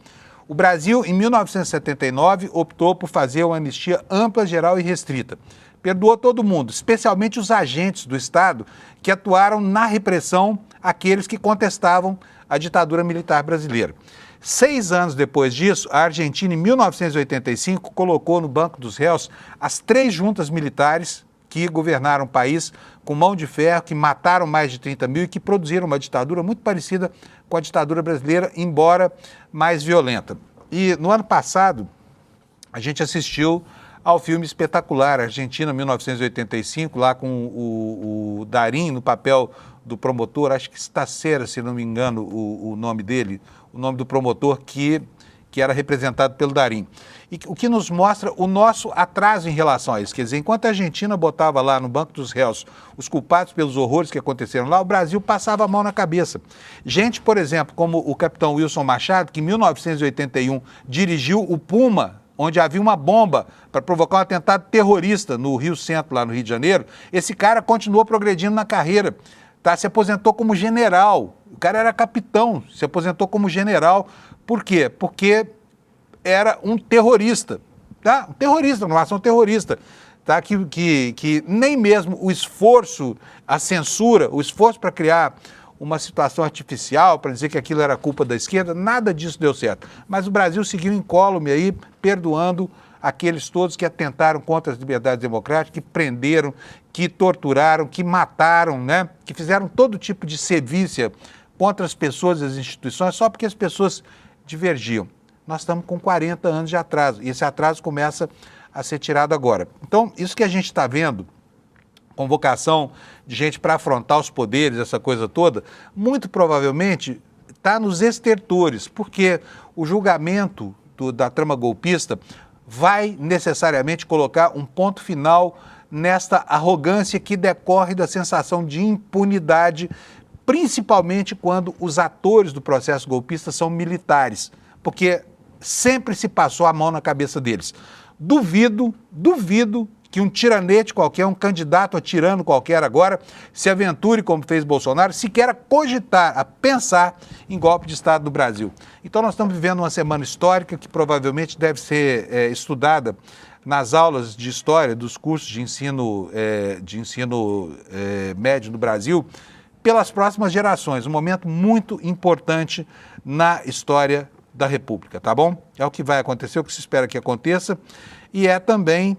S1: O Brasil, em 1979, optou por fazer uma anistia ampla, geral e restrita. Perdoou todo mundo, especialmente os agentes do Estado que atuaram na repressão àqueles que contestavam a ditadura militar brasileira. 6 anos depois disso, a Argentina, em 1985, colocou no banco dos réus as 3 juntas militares que governaram o país com mão de ferro, que mataram mais de 30 mil e que produziram uma ditadura muito parecida com a ditadura brasileira, embora mais violenta. E no ano passado, a gente assistiu ao filme espetacular, Argentina, 1985, lá com o Darín no papel do promotor, acho que Stacera, se não me engano, o nome dele, o nome do promotor que era representado pelo Darín. E o que nos mostra o nosso atraso em relação a isso. Quer dizer, enquanto a Argentina botava lá no banco dos réus os culpados pelos horrores que aconteceram lá, o Brasil passava a mão na cabeça. Gente, por exemplo, como o capitão Wilson Machado, que em 1981 dirigiu o Puma, onde havia uma bomba para provocar um atentado terrorista no Rio Centro, lá no Rio de Janeiro, esse cara continuou progredindo na carreira, tá? Se aposentou como general. O cara era capitão, se aposentou como general. Por quê? Porque era um terrorista, tá? Um terrorista, uma ação terrorista, tá? Que nem mesmo o esforço, a censura, o esforço para criar uma situação artificial, para dizer que aquilo era culpa da esquerda, nada disso deu certo. Mas o Brasil seguiu incólume aí, perdoando aqueles todos que atentaram contra as liberdades democráticas, que prenderam, que torturaram, que mataram, né? Que fizeram todo tipo de sevícia contra as pessoas e as instituições, só porque as pessoas divergiam. Nós estamos com 40 anos de atraso, e esse atraso começa a ser tirado agora. Então, isso que a gente está vendo, convocação de gente para afrontar os poderes, essa coisa toda, muito provavelmente está nos estertores, porque o julgamento da trama golpista vai necessariamente colocar um ponto final nesta arrogância que decorre da sensação de impunidade, principalmente quando os atores do processo golpista são militares, porque sempre se passou a mão na cabeça deles. Duvido que um tiranete qualquer, um candidato a tirano qualquer agora, se aventure, como fez Bolsonaro, sequer a cogitar, a pensar em golpe de Estado no Brasil. Então nós estamos vivendo uma semana histórica que provavelmente deve ser estudada nas aulas de história dos cursos de ensino médio no Brasil pelas próximas gerações. Um momento muito importante na história da República, tá bom? É o que vai acontecer, o que se espera que aconteça, e é também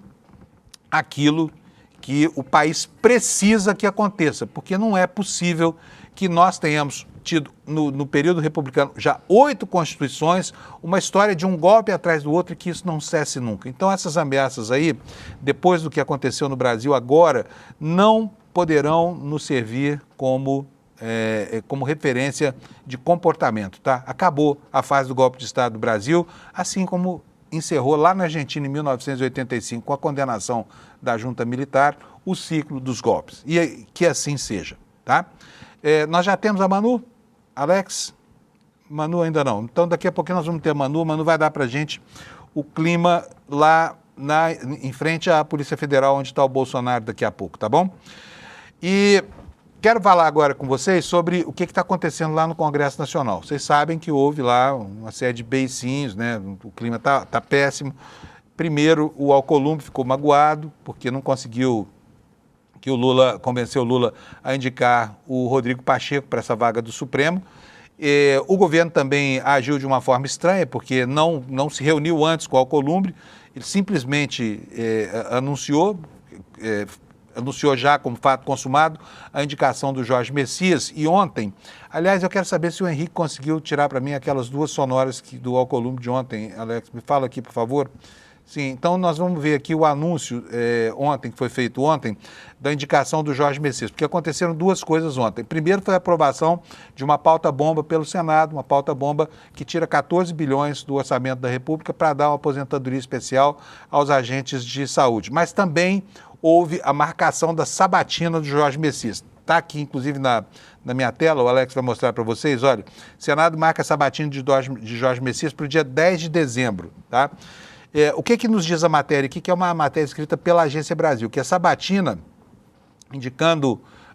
S1: aquilo que o país precisa que aconteça, porque não é possível que nós tenhamos tido, no período republicano, já 8 constituições, uma história de um golpe atrás do outro e que isso não cesse nunca. Então essas ameaças aí, depois do que aconteceu no Brasil agora, não poderão nos servir como referência de comportamento, tá? Acabou a fase do golpe de Estado do Brasil, assim como encerrou lá na Argentina em 1985, com a condenação da junta militar, o ciclo dos golpes. E que assim seja, tá? Nós já temos a Manu? Alex? Manu ainda não. Então daqui a pouquinho nós vamos ter a Manu. A Manu vai dar pra gente o clima lá em frente à Polícia Federal, onde está o Bolsonaro daqui a pouco, tá bom? E quero falar agora com vocês sobre o que está acontecendo lá no Congresso Nacional. Vocês sabem que houve lá uma série de beicinhos, né? O clima tá péssimo. Primeiro, o Alcolumbre ficou magoado, porque não conseguiu que o Lula convenceu o Lula a indicar o Rodrigo Pacheco para essa vaga do Supremo. O governo também agiu de uma forma estranha, porque não se reuniu antes com o Alcolumbre, ele simplesmente anunciou já como fato consumado a indicação do Jorge Messias. E ontem, aliás, eu quero saber se o Henrique conseguiu tirar para mim aquelas 2 sonoras do Alcolumbre de ontem. Alex, me fala aqui, por favor. Sim, então nós vamos ver aqui o anúncio ontem, que foi feito ontem, da indicação do Jorge Messias, porque aconteceram 2 coisas ontem. Primeiro foi a aprovação de uma pauta-bomba pelo Senado, uma pauta-bomba que tira 14 bilhões do orçamento da República para dar uma aposentadoria especial aos agentes de saúde. Mas também houve a marcação da sabatina do Jorge Messias. Está aqui, inclusive, na minha tela, o Alex vai mostrar para vocês, olha, o Senado marca a sabatina de Jorge Messias para o dia 10 de dezembro, tá? O que nos diz a matéria aqui, que é uma matéria escrita pela Agência Brasil, que a sabatina,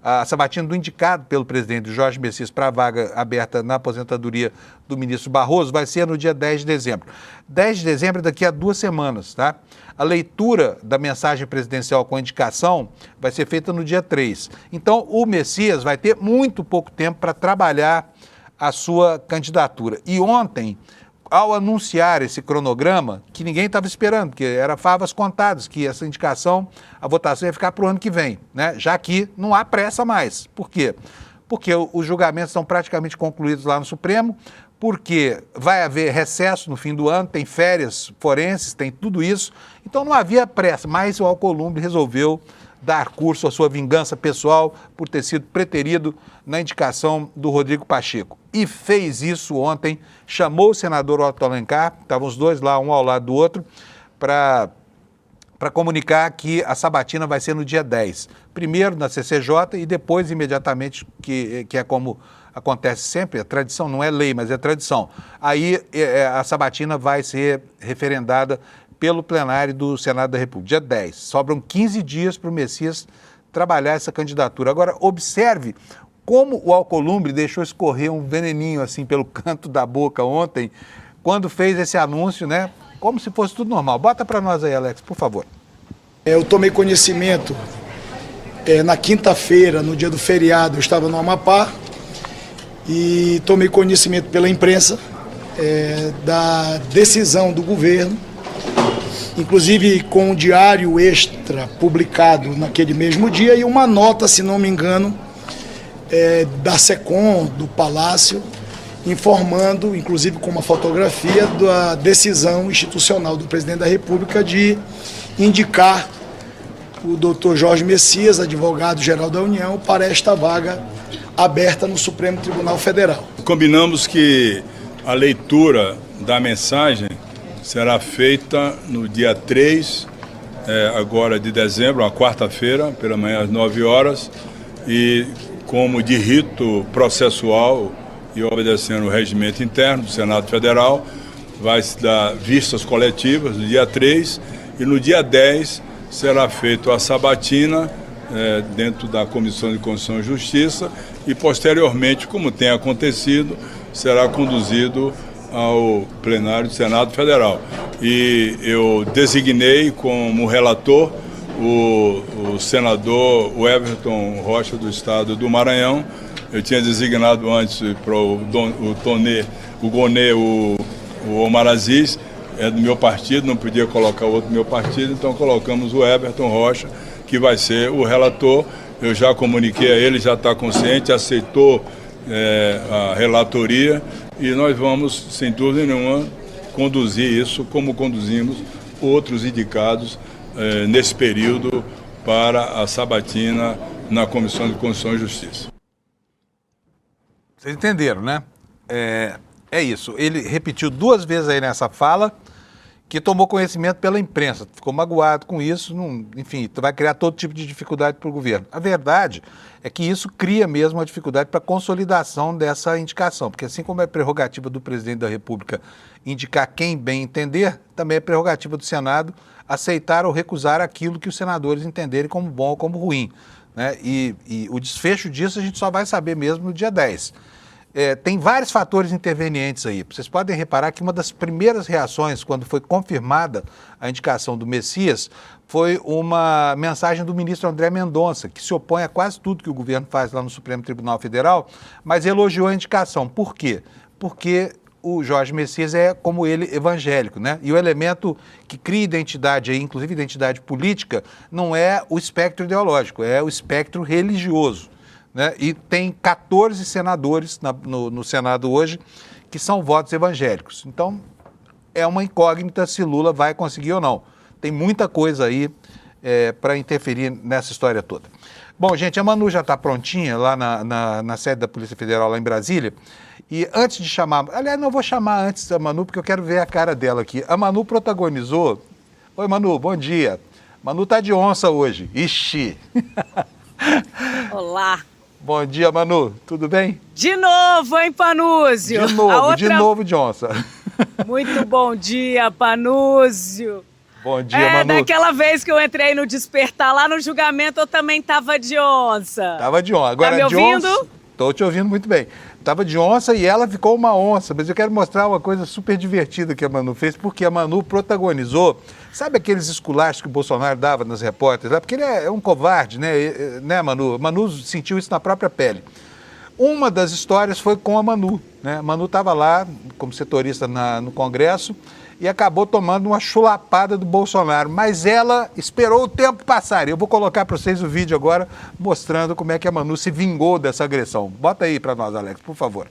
S1: a sabatina do indicado pelo presidente Jorge Messias para a vaga aberta na aposentadoria do ministro Barroso vai ser no dia 10 de dezembro. 10 de dezembro é daqui a 2 semanas, tá? A leitura da mensagem presidencial com a indicação vai ser feita no dia 3. Então, o Messias vai ter muito pouco tempo para trabalhar a sua candidatura. E ontem, ao anunciar esse cronograma, que ninguém estava esperando, porque era favas contadas, que essa indicação, a votação ia ficar para o ano que vem, né? Já que não há pressa mais. Por quê? Porque os julgamentos estão praticamente concluídos lá no Supremo, porque vai haver recesso no fim do ano, tem férias forenses, tem tudo isso, então não havia pressa, mas o Alcolumbre resolveu dar curso à sua vingança pessoal por ter sido preterido na indicação do Rodrigo Pacheco. E fez isso ontem, chamou o senador Otto Alencar, estavam os dois lá, um ao lado do outro, para comunicar que a sabatina vai ser no dia 10. Primeiro na CCJ e depois imediatamente, que é como acontece sempre, a tradição não é lei, mas é tradição. Aí a sabatina vai ser referendada pelo plenário do Senado da República, dia 10. Sobram 15 dias para o Messias trabalhar essa candidatura. Agora, observe como o Alcolumbre deixou escorrer um veneninho assim pelo canto da boca ontem, quando fez esse anúncio, né? Como se fosse tudo normal. Bota para nós aí, Alex, por favor.
S5: Eu tomei conhecimento na quinta-feira, no dia do feriado, eu estava no Amapá e tomei conhecimento pela imprensa da decisão do governo, inclusive com um diário extra publicado naquele mesmo dia e uma nota, se não me engano, da SECOM, do Palácio, informando, inclusive com uma fotografia, da decisão institucional do presidente da República de indicar o doutor Jorge Messias, advogado-geral da União, para esta vaga aberta no Supremo Tribunal Federal.
S6: Combinamos que a leitura da mensagem será feita no dia 3, agora de dezembro, uma quarta-feira, pela manhã às 9 horas, e como de rito processual e obedecendo o regimento interno do Senado Federal, vai se dar vistas coletivas no dia 3 e no dia 10 será feita a sabatina dentro da Comissão de Constituição e Justiça e posteriormente, como tem acontecido, será conduzido ao plenário do Senado Federal. E eu designei como relator o senador Everton Rocha do Estado do Maranhão. Eu tinha designado antes para o Gonê, o Omar Aziz, é do meu partido, não podia colocar outro do meu partido, então colocamos o Everton Rocha, que vai ser o relator. Eu já comuniquei a ele, já está consciente, aceitou a relatoria e nós vamos, sem dúvida nenhuma, conduzir isso como conduzimos outros indicados nesse período para a sabatina na Comissão de Constituição e Justiça.
S1: Vocês entenderam, né? É isso. Ele repetiu 2 vezes aí nessa fala que tomou conhecimento pela imprensa. Ficou magoado com isso, enfim, vai criar todo tipo de dificuldade para o governo. A verdade é que isso cria mesmo uma dificuldade para a consolidação dessa indicação, porque assim como é prerrogativa do presidente da República indicar quem bem entender, também é prerrogativa do Senado aceitar ou recusar aquilo que os senadores entenderem como bom ou como ruim, né? E o desfecho disso a gente só vai saber mesmo no dia 10. Tem vários fatores intervenientes aí. Vocês podem reparar que uma das primeiras reações, quando foi confirmada a indicação do Messias, foi uma mensagem do ministro André Mendonça, que se opõe a quase tudo que o governo faz lá no Supremo Tribunal Federal, mas elogiou a indicação. Por quê? Porque o Jorge Messias é, como ele, evangélico, né? E o elemento que cria identidade aí, inclusive identidade política, não é o espectro ideológico, é o espectro religioso. Né? E tem 14 senadores no Senado hoje que são votos evangélicos. Então, é uma incógnita se Lula vai conseguir ou não. Tem muita coisa aí para interferir nessa história toda. Bom, gente, a Manu já está prontinha lá na sede da Polícia Federal, lá em Brasília. E antes de chamar... Aliás, não vou chamar antes a Manu, porque eu quero ver a cara dela aqui. A Manu protagonizou... Oi, Manu, bom dia. Manu tá de onça hoje. Ixi!
S7: Olá!
S1: Bom dia, Manu. Tudo bem?
S7: De novo, hein, Panúzio?
S1: De novo de onça.
S7: Muito bom dia, Panúzio.
S1: Bom dia, Manu.
S7: Daquela vez que eu entrei no Despertar, lá no julgamento, eu também tava de onça.
S1: Tava de onça. Agora,
S7: tá me ouvindo?
S1: Onça... Tô te ouvindo muito bem. Tava de onça e ela ficou uma onça. Mas eu quero mostrar uma coisa super divertida que a Manu fez, porque a Manu protagonizou... Sabe aqueles esculachos que o Bolsonaro dava nas repórteres? Porque ele é um covarde, né, Manu? Manu sentiu isso na própria pele. Uma das histórias foi com a Manu, né? A Manu estava lá como setorista no Congresso e acabou tomando uma chulapada do Bolsonaro, mas ela esperou o tempo passar. Eu vou colocar para vocês o vídeo agora mostrando como é que a Manu se vingou dessa agressão. Bota aí para nós, Alex, por favor.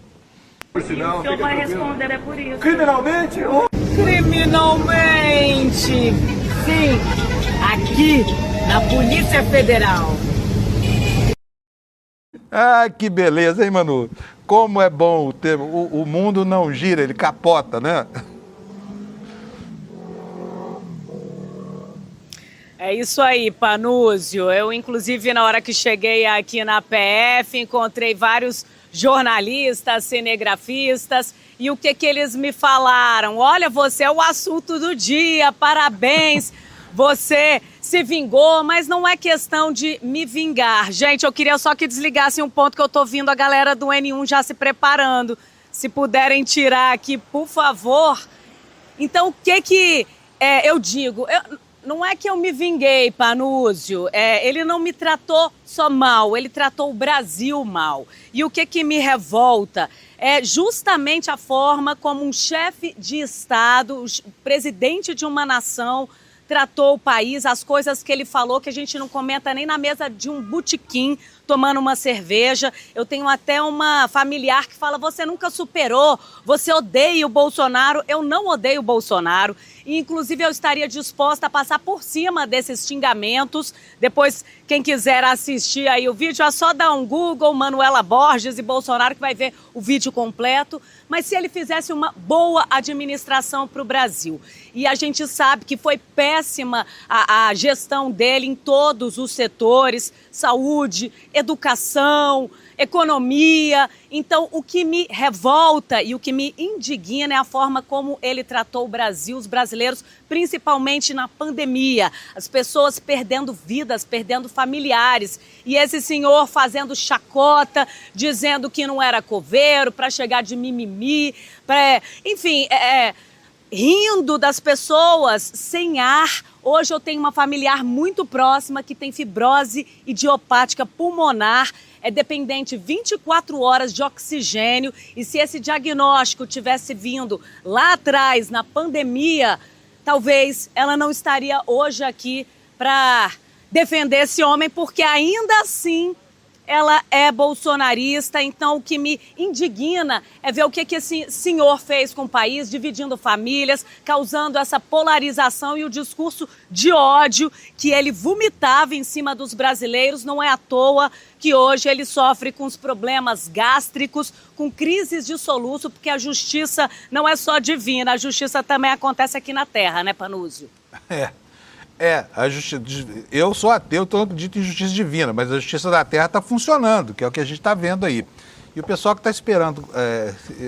S8: O senhor vai responder por isso.
S4: Criminalmente?
S7: Criminalmente! Sim, aqui na Polícia Federal.
S1: Ah, que beleza, hein, Manu? Como é bom o mundo não gira, ele capota, né?
S7: É isso aí, Panúzio. Eu, inclusive, na hora que cheguei aqui na PF, encontrei vários jornalistas, cinegrafistas, e o que eles me falaram? Olha, você é o assunto do dia, parabéns, você se vingou, mas não é questão de me vingar. Gente, eu queria só que desligassem um ponto que eu tô vendo a galera do N1 já se preparando. Se puderem tirar aqui, por favor. Então, o que eu digo? Não é que eu me vinguei, Panúzio, ele não me tratou só mal, ele tratou o Brasil mal. E o que me revolta é justamente a forma como um chefe de Estado, o presidente de uma nação, tratou o país, as coisas que ele falou que a gente não comenta nem na mesa de um botequim, tomando uma cerveja. Eu tenho até uma familiar que fala, você nunca superou, você odeia o Bolsonaro. Eu não odeio o Bolsonaro. E, inclusive, eu estaria disposta a passar por cima desses xingamentos. Depois, quem quiser assistir aí o vídeo, é só dar um Google, Manuela Borges e Bolsonaro, que vai ver o vídeo completo. Mas se ele fizesse uma boa administração para o Brasil, e a gente sabe que foi péssima a gestão dele em todos os setores, saúde, educação, economia. Então, o que me revolta e o que me indigna é a forma como ele tratou o Brasil, os brasileiros, principalmente na pandemia. As pessoas perdendo vidas, perdendo familiares. E esse senhor fazendo chacota, dizendo que não era coveiro, para chegar de mimimi, enfim, rindo das pessoas sem ar. Hoje eu tenho uma familiar muito próxima que tem fibrose idiopática pulmonar, é dependente 24 horas de oxigênio, e se esse diagnóstico tivesse vindo lá atrás, na pandemia, talvez ela não estaria hoje aqui para defender esse homem, porque ainda assim ela é bolsonarista. Então o que me indigna é ver o que esse senhor fez com o país, dividindo famílias, causando essa polarização e o discurso de ódio que ele vomitava em cima dos brasileiros. Não é à toa que hoje ele sofre com os problemas gástricos, com crises de soluço, porque a justiça não é só divina, a justiça também acontece aqui na Terra, né, Panúzio?
S1: A justiça, eu sou ateu, então eu acredito em justiça divina, mas a justiça da terra está funcionando, que é o que a gente está vendo aí. E o pessoal que está esperando,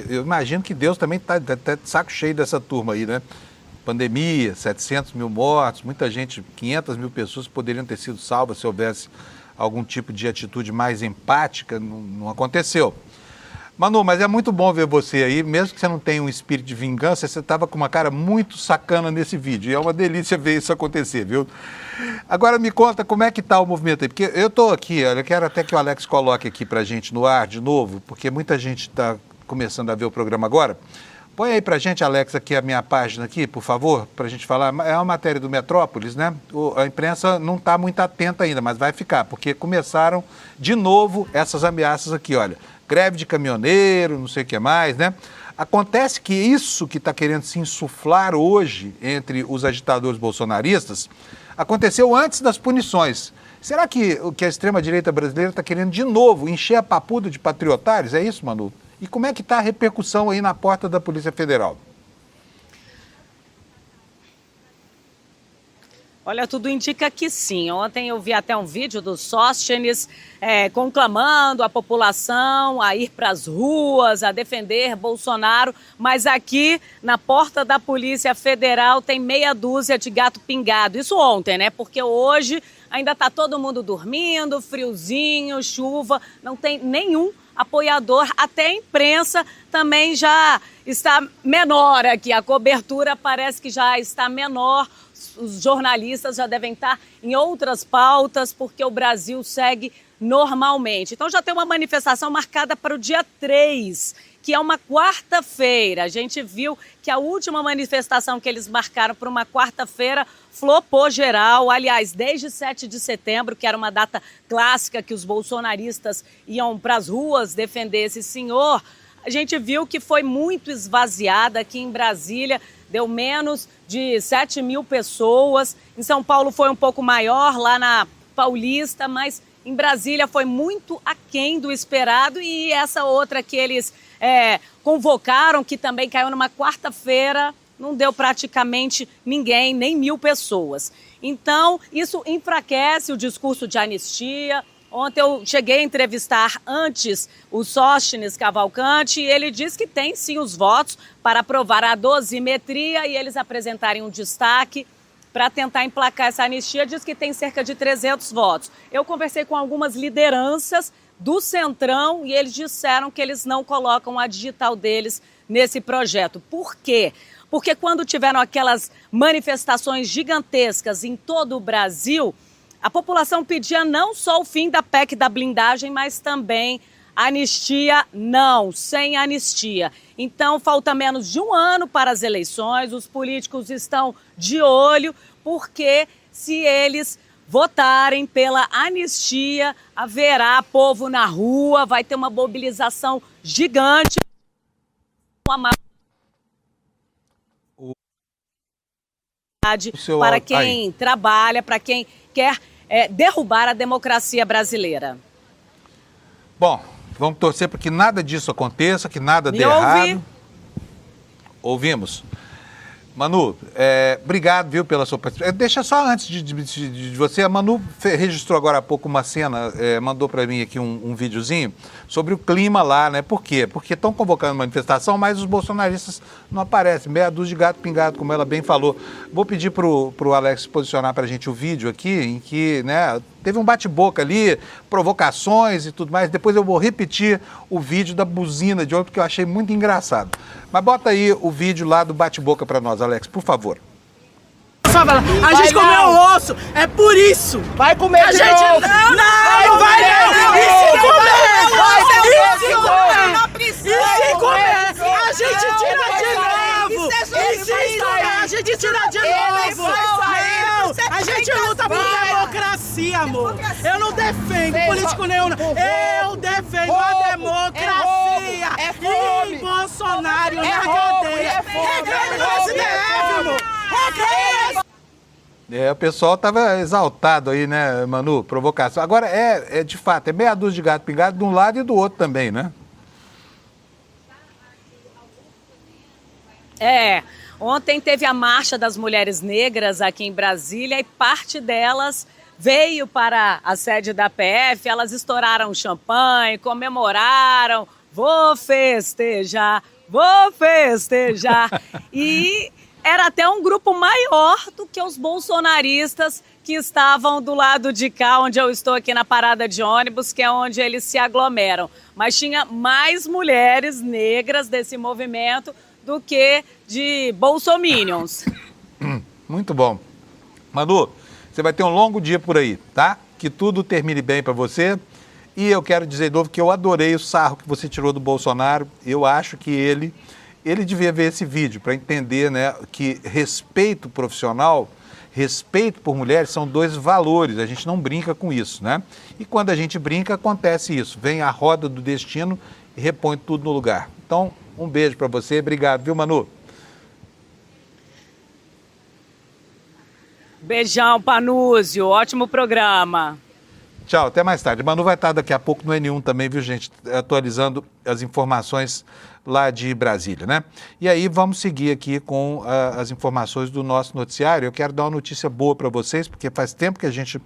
S1: eu imagino que Deus também está de saco cheio dessa turma aí, né? Pandemia, 700 mil mortos, muita gente, 500 mil pessoas poderiam ter sido salvas se houvesse algum tipo de atitude mais empática, não aconteceu. Manu, mas é muito bom ver você aí, mesmo que você não tenha um espírito de vingança, você estava com uma cara muito sacana nesse vídeo, e é uma delícia ver isso acontecer, viu? Agora me conta como é que está o movimento aí, porque eu estou aqui, eu quero até que o Alex coloque aqui pra gente no ar de novo, porque muita gente está começando a ver o programa agora. Põe aí pra gente, Alex, aqui a minha página aqui, por favor, pra gente falar. É uma matéria do Metrópolis, né? A imprensa não está muito atenta ainda, mas vai ficar, porque começaram de novo essas ameaças aqui, olha. Greve de caminhoneiro, não sei o que mais, né? Acontece que isso que está querendo se insuflar hoje entre os agitadores bolsonaristas aconteceu antes das punições. Será que a extrema-direita brasileira está querendo de novo encher a papuda de patriotários? É isso, Manu? E como é que está a repercussão aí na porta da Polícia Federal?
S7: Olha, tudo indica que sim. Ontem eu vi até um vídeo do Sóstenes conclamando a população a ir para as ruas, a defender Bolsonaro, mas aqui na porta da Polícia Federal tem meia dúzia de gato pingado. Isso ontem, né? Porque hoje ainda está todo mundo dormindo, friozinho, chuva, não tem nenhum apoiador, até a imprensa também já está menor aqui, a cobertura parece que já está menor. Os jornalistas já devem estar em outras pautas, porque o Brasil segue normalmente. Então já tem uma manifestação marcada para o dia 3, que é uma quarta-feira. A gente viu que a última manifestação que eles marcaram para uma quarta-feira flopou geral. Aliás, desde 7 de setembro, que era uma data clássica que os bolsonaristas iam para as ruas defender esse senhor, a gente viu que foi muito esvaziada aqui em Brasília, deu menos de 7 mil pessoas. Em São Paulo foi um pouco maior, lá na Paulista, mas em Brasília foi muito aquém do esperado. E essa outra que eles convocaram, que também caiu numa quarta-feira, não deu praticamente ninguém, nem 1.000 pessoas. Então, isso enfraquece o discurso de anistia. Ontem eu cheguei a entrevistar antes o Sóstenes Cavalcante e ele diz que tem sim os votos para aprovar a dosimetria e eles apresentarem um destaque para tentar emplacar essa anistia. Diz que tem cerca de 300 votos. Eu conversei com algumas lideranças do Centrão e eles disseram que eles não colocam a digital deles nesse projeto. Por quê? Porque quando tiveram aquelas manifestações gigantescas em todo o Brasil, a população pedia não só o fim da PEC da blindagem, mas também anistia não, sem anistia. Então, falta menos de um ano para as eleições, os políticos estão de olho, porque se eles votarem pela anistia, haverá povo na rua, vai ter uma mobilização gigante. Para quem trabalha, para quem quer derrubar a democracia brasileira.
S1: Bom, vamos torcer para que nada disso aconteça, que nada dê errado. Ouvimos. Manu, obrigado, viu, pela sua participação. Deixa só antes de você, a Manu registrou agora há pouco uma cena, mandou para mim aqui um videozinho sobre o clima lá, né? Por quê? Porque estão convocando manifestação, mas os bolsonaristas não aparecem, meia dúzia de gato pingado, como ela bem falou. Vou pedir pro Alex posicionar para a gente o vídeo aqui, em que, né, teve um bate-boca ali, provocações e tudo mais. Depois eu vou repetir o vídeo da buzina de ontem, porque eu achei muito engraçado. Mas bota aí o vídeo lá do bate-boca para nós, Alex, por favor.
S9: A gente comeu o osso, é por isso. Vai comer a gente novo. Não vai não. E se comer, a gente tira de novo. E se comer, a gente tira de novo. Não, a gente luta por democracia, amor. Eu não defendo político nenhum. Eu defendo a democracia. E Bolsonaro na cadeia. Reclame no STF, amor.
S1: O pessoal estava exaltado aí, né, Manu? Provocação. Agora, de fato, é meia dúzia de gato pingado de um lado e do outro também, né?
S7: Ontem teve a Marcha das Mulheres Negras aqui em Brasília e parte delas veio para a sede da PF, elas estouraram champanhe, comemoraram, vou festejar, e era até um grupo maior do que os bolsonaristas que estavam do lado de cá, onde eu estou aqui na parada de ônibus, que é onde eles se aglomeram. Mas tinha mais mulheres negras desse movimento do que de bolsominions.
S1: Muito bom. Manu, você vai ter um longo dia por aí, tá? Que tudo termine bem para você. E eu quero dizer de novo que eu adorei o sarro que você tirou do Bolsonaro. Eu acho que ele devia ver esse vídeo para entender, né, que respeito profissional, respeito por mulheres são dois valores, a gente não brinca com isso, né? E quando a gente brinca, acontece isso, vem a roda do destino e repõe tudo no lugar. Então, um beijo para você, obrigado, viu, Manu?
S7: Beijão, Panúzio, ótimo programa.
S1: Tchau, até mais tarde. Manu vai estar daqui a pouco no N1 também, viu, gente? Atualizando as informações lá de Brasília, né? E aí vamos seguir aqui com as informações do nosso noticiário. Eu quero dar uma notícia boa para vocês, porque faz tempo que a gente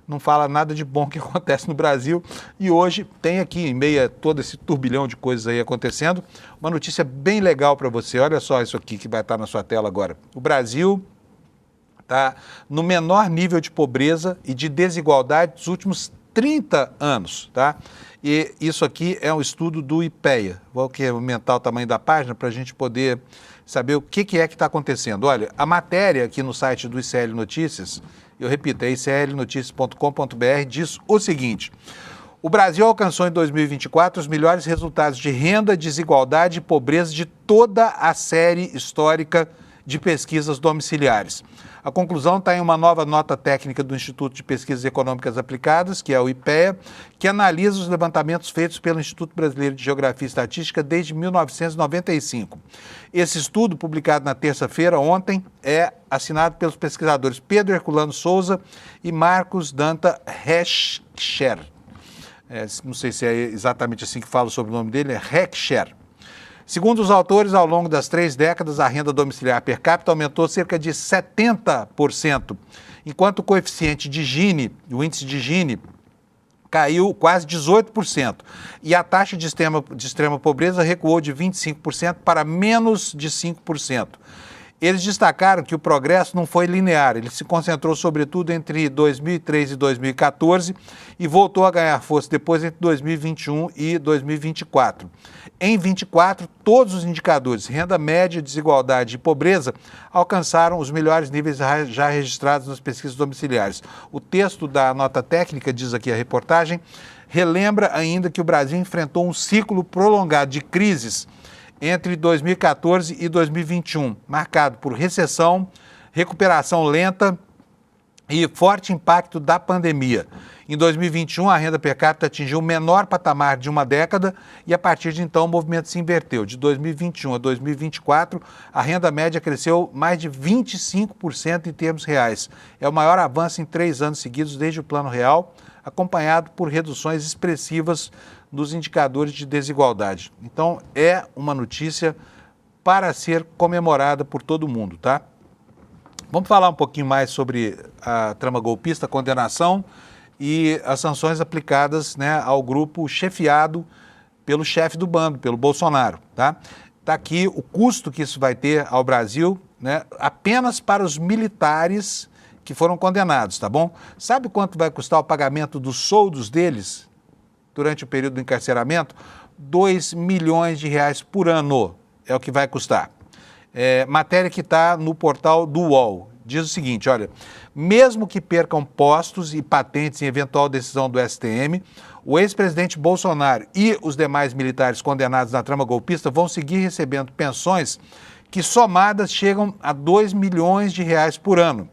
S1: não fala nada de bom que acontece no Brasil. E hoje tem aqui, em meio a todo esse turbilhão de coisas aí acontecendo, uma notícia bem legal para você. Olha só isso aqui que vai estar na sua tela agora. O Brasil está no menor nível de pobreza e de desigualdade dos últimos 30 anos, tá? E isso aqui é um estudo do IPEA. Vou aumentar o tamanho da página para a gente poder saber o que é que está acontecendo. Olha, a matéria aqui no site do ICL Notícias, eu repito, é iclnoticias.com.br, diz o seguinte: o Brasil alcançou em 2024 os melhores resultados de renda, desigualdade e pobreza de toda a série histórica de pesquisas domiciliares. A conclusão está em uma nova nota técnica do Instituto de Pesquisas Econômicas Aplicadas, que é o IPEA, que analisa os levantamentos feitos pelo Instituto Brasileiro de Geografia e Estatística desde 1995. Esse estudo, publicado na terça-feira, ontem, é assinado pelos pesquisadores Pedro Herculano Souza e Marcos Danta Heckscher. Não sei se é exatamente assim que fala sobre o nome dele, é Heckscher. Segundo os autores, ao longo das 3 décadas, a renda domiciliar per capita aumentou cerca de 70%, enquanto o coeficiente de Gini, o índice de Gini, caiu quase 18%, e a taxa de extrema pobreza recuou de 25% para menos de 5%. Eles destacaram que o progresso não foi linear, ele se concentrou sobretudo entre 2003 e 2014 e voltou a ganhar força depois entre 2021 e 2024. Em 2024, todos os indicadores, renda média, desigualdade e pobreza, alcançaram os melhores níveis já registrados nas pesquisas domiciliares. O texto da nota técnica, diz aqui a reportagem, relembra ainda que o Brasil enfrentou um ciclo prolongado de crises entre 2014 e 2021, marcado por recessão, recuperação lenta e forte impacto da pandemia. Em 2021, a renda per capita atingiu o menor patamar de uma década e, a partir de então, o movimento se inverteu. De 2021 a 2024, a renda média cresceu mais de 25% em termos reais. É o maior avanço em 3 anos seguidos desde o Plano Real, acompanhado por reduções expressivas dos indicadores de desigualdade. Então, é uma notícia para ser comemorada por todo mundo, tá? Vamos falar um pouquinho mais sobre a trama golpista, a condenação e as sanções aplicadas, né, ao grupo chefiado pelo chefe do bando, pelo Bolsonaro, tá? Está aqui o custo que isso vai ter ao Brasil, né, apenas para os militares que foram condenados, tá bom? Sabe quanto vai custar o pagamento dos soldos deles durante o período do encarceramento? 2 milhões de reais por ano é o que vai custar. Matéria que está no portal do UOL. Diz o seguinte, olha, mesmo que percam postos e patentes em eventual decisão do STM, o ex-presidente Bolsonaro e os demais militares condenados na trama golpista vão seguir recebendo pensões que somadas chegam a 2 milhões de reais por ano.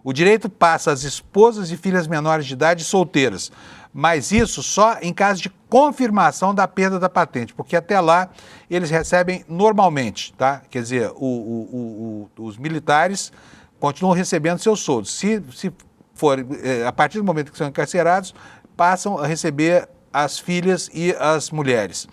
S1: O direito passa às esposas e filhas menores de idade solteiras, mas isso só em caso de confirmação da perda da patente, porque até lá eles recebem normalmente, tá? Quer dizer, os militares continuam recebendo seus soldos. Se for, a partir do momento que são encarcerados, passam a receber as filhas e as mulheres.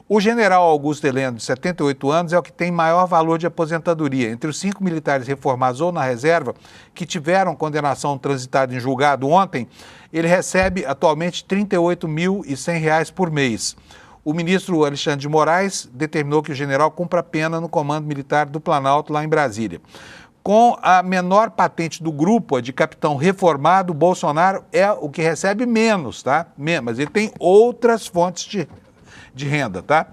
S1: O general Augusto Heleno, de 78 anos, é o que tem maior valor de aposentadoria. Entre os 5 militares reformados ou na reserva que tiveram condenação transitada em julgado ontem, ele recebe atualmente R$ 38.100 por mês. O ministro Alexandre de Moraes determinou que o general cumpra a pena no Comando Militar do Planalto, lá em Brasília. Com a menor patente do grupo, a de capitão reformado, Bolsonaro é o que recebe menos, tá? Mas ele tem outras fontes de renda, tá?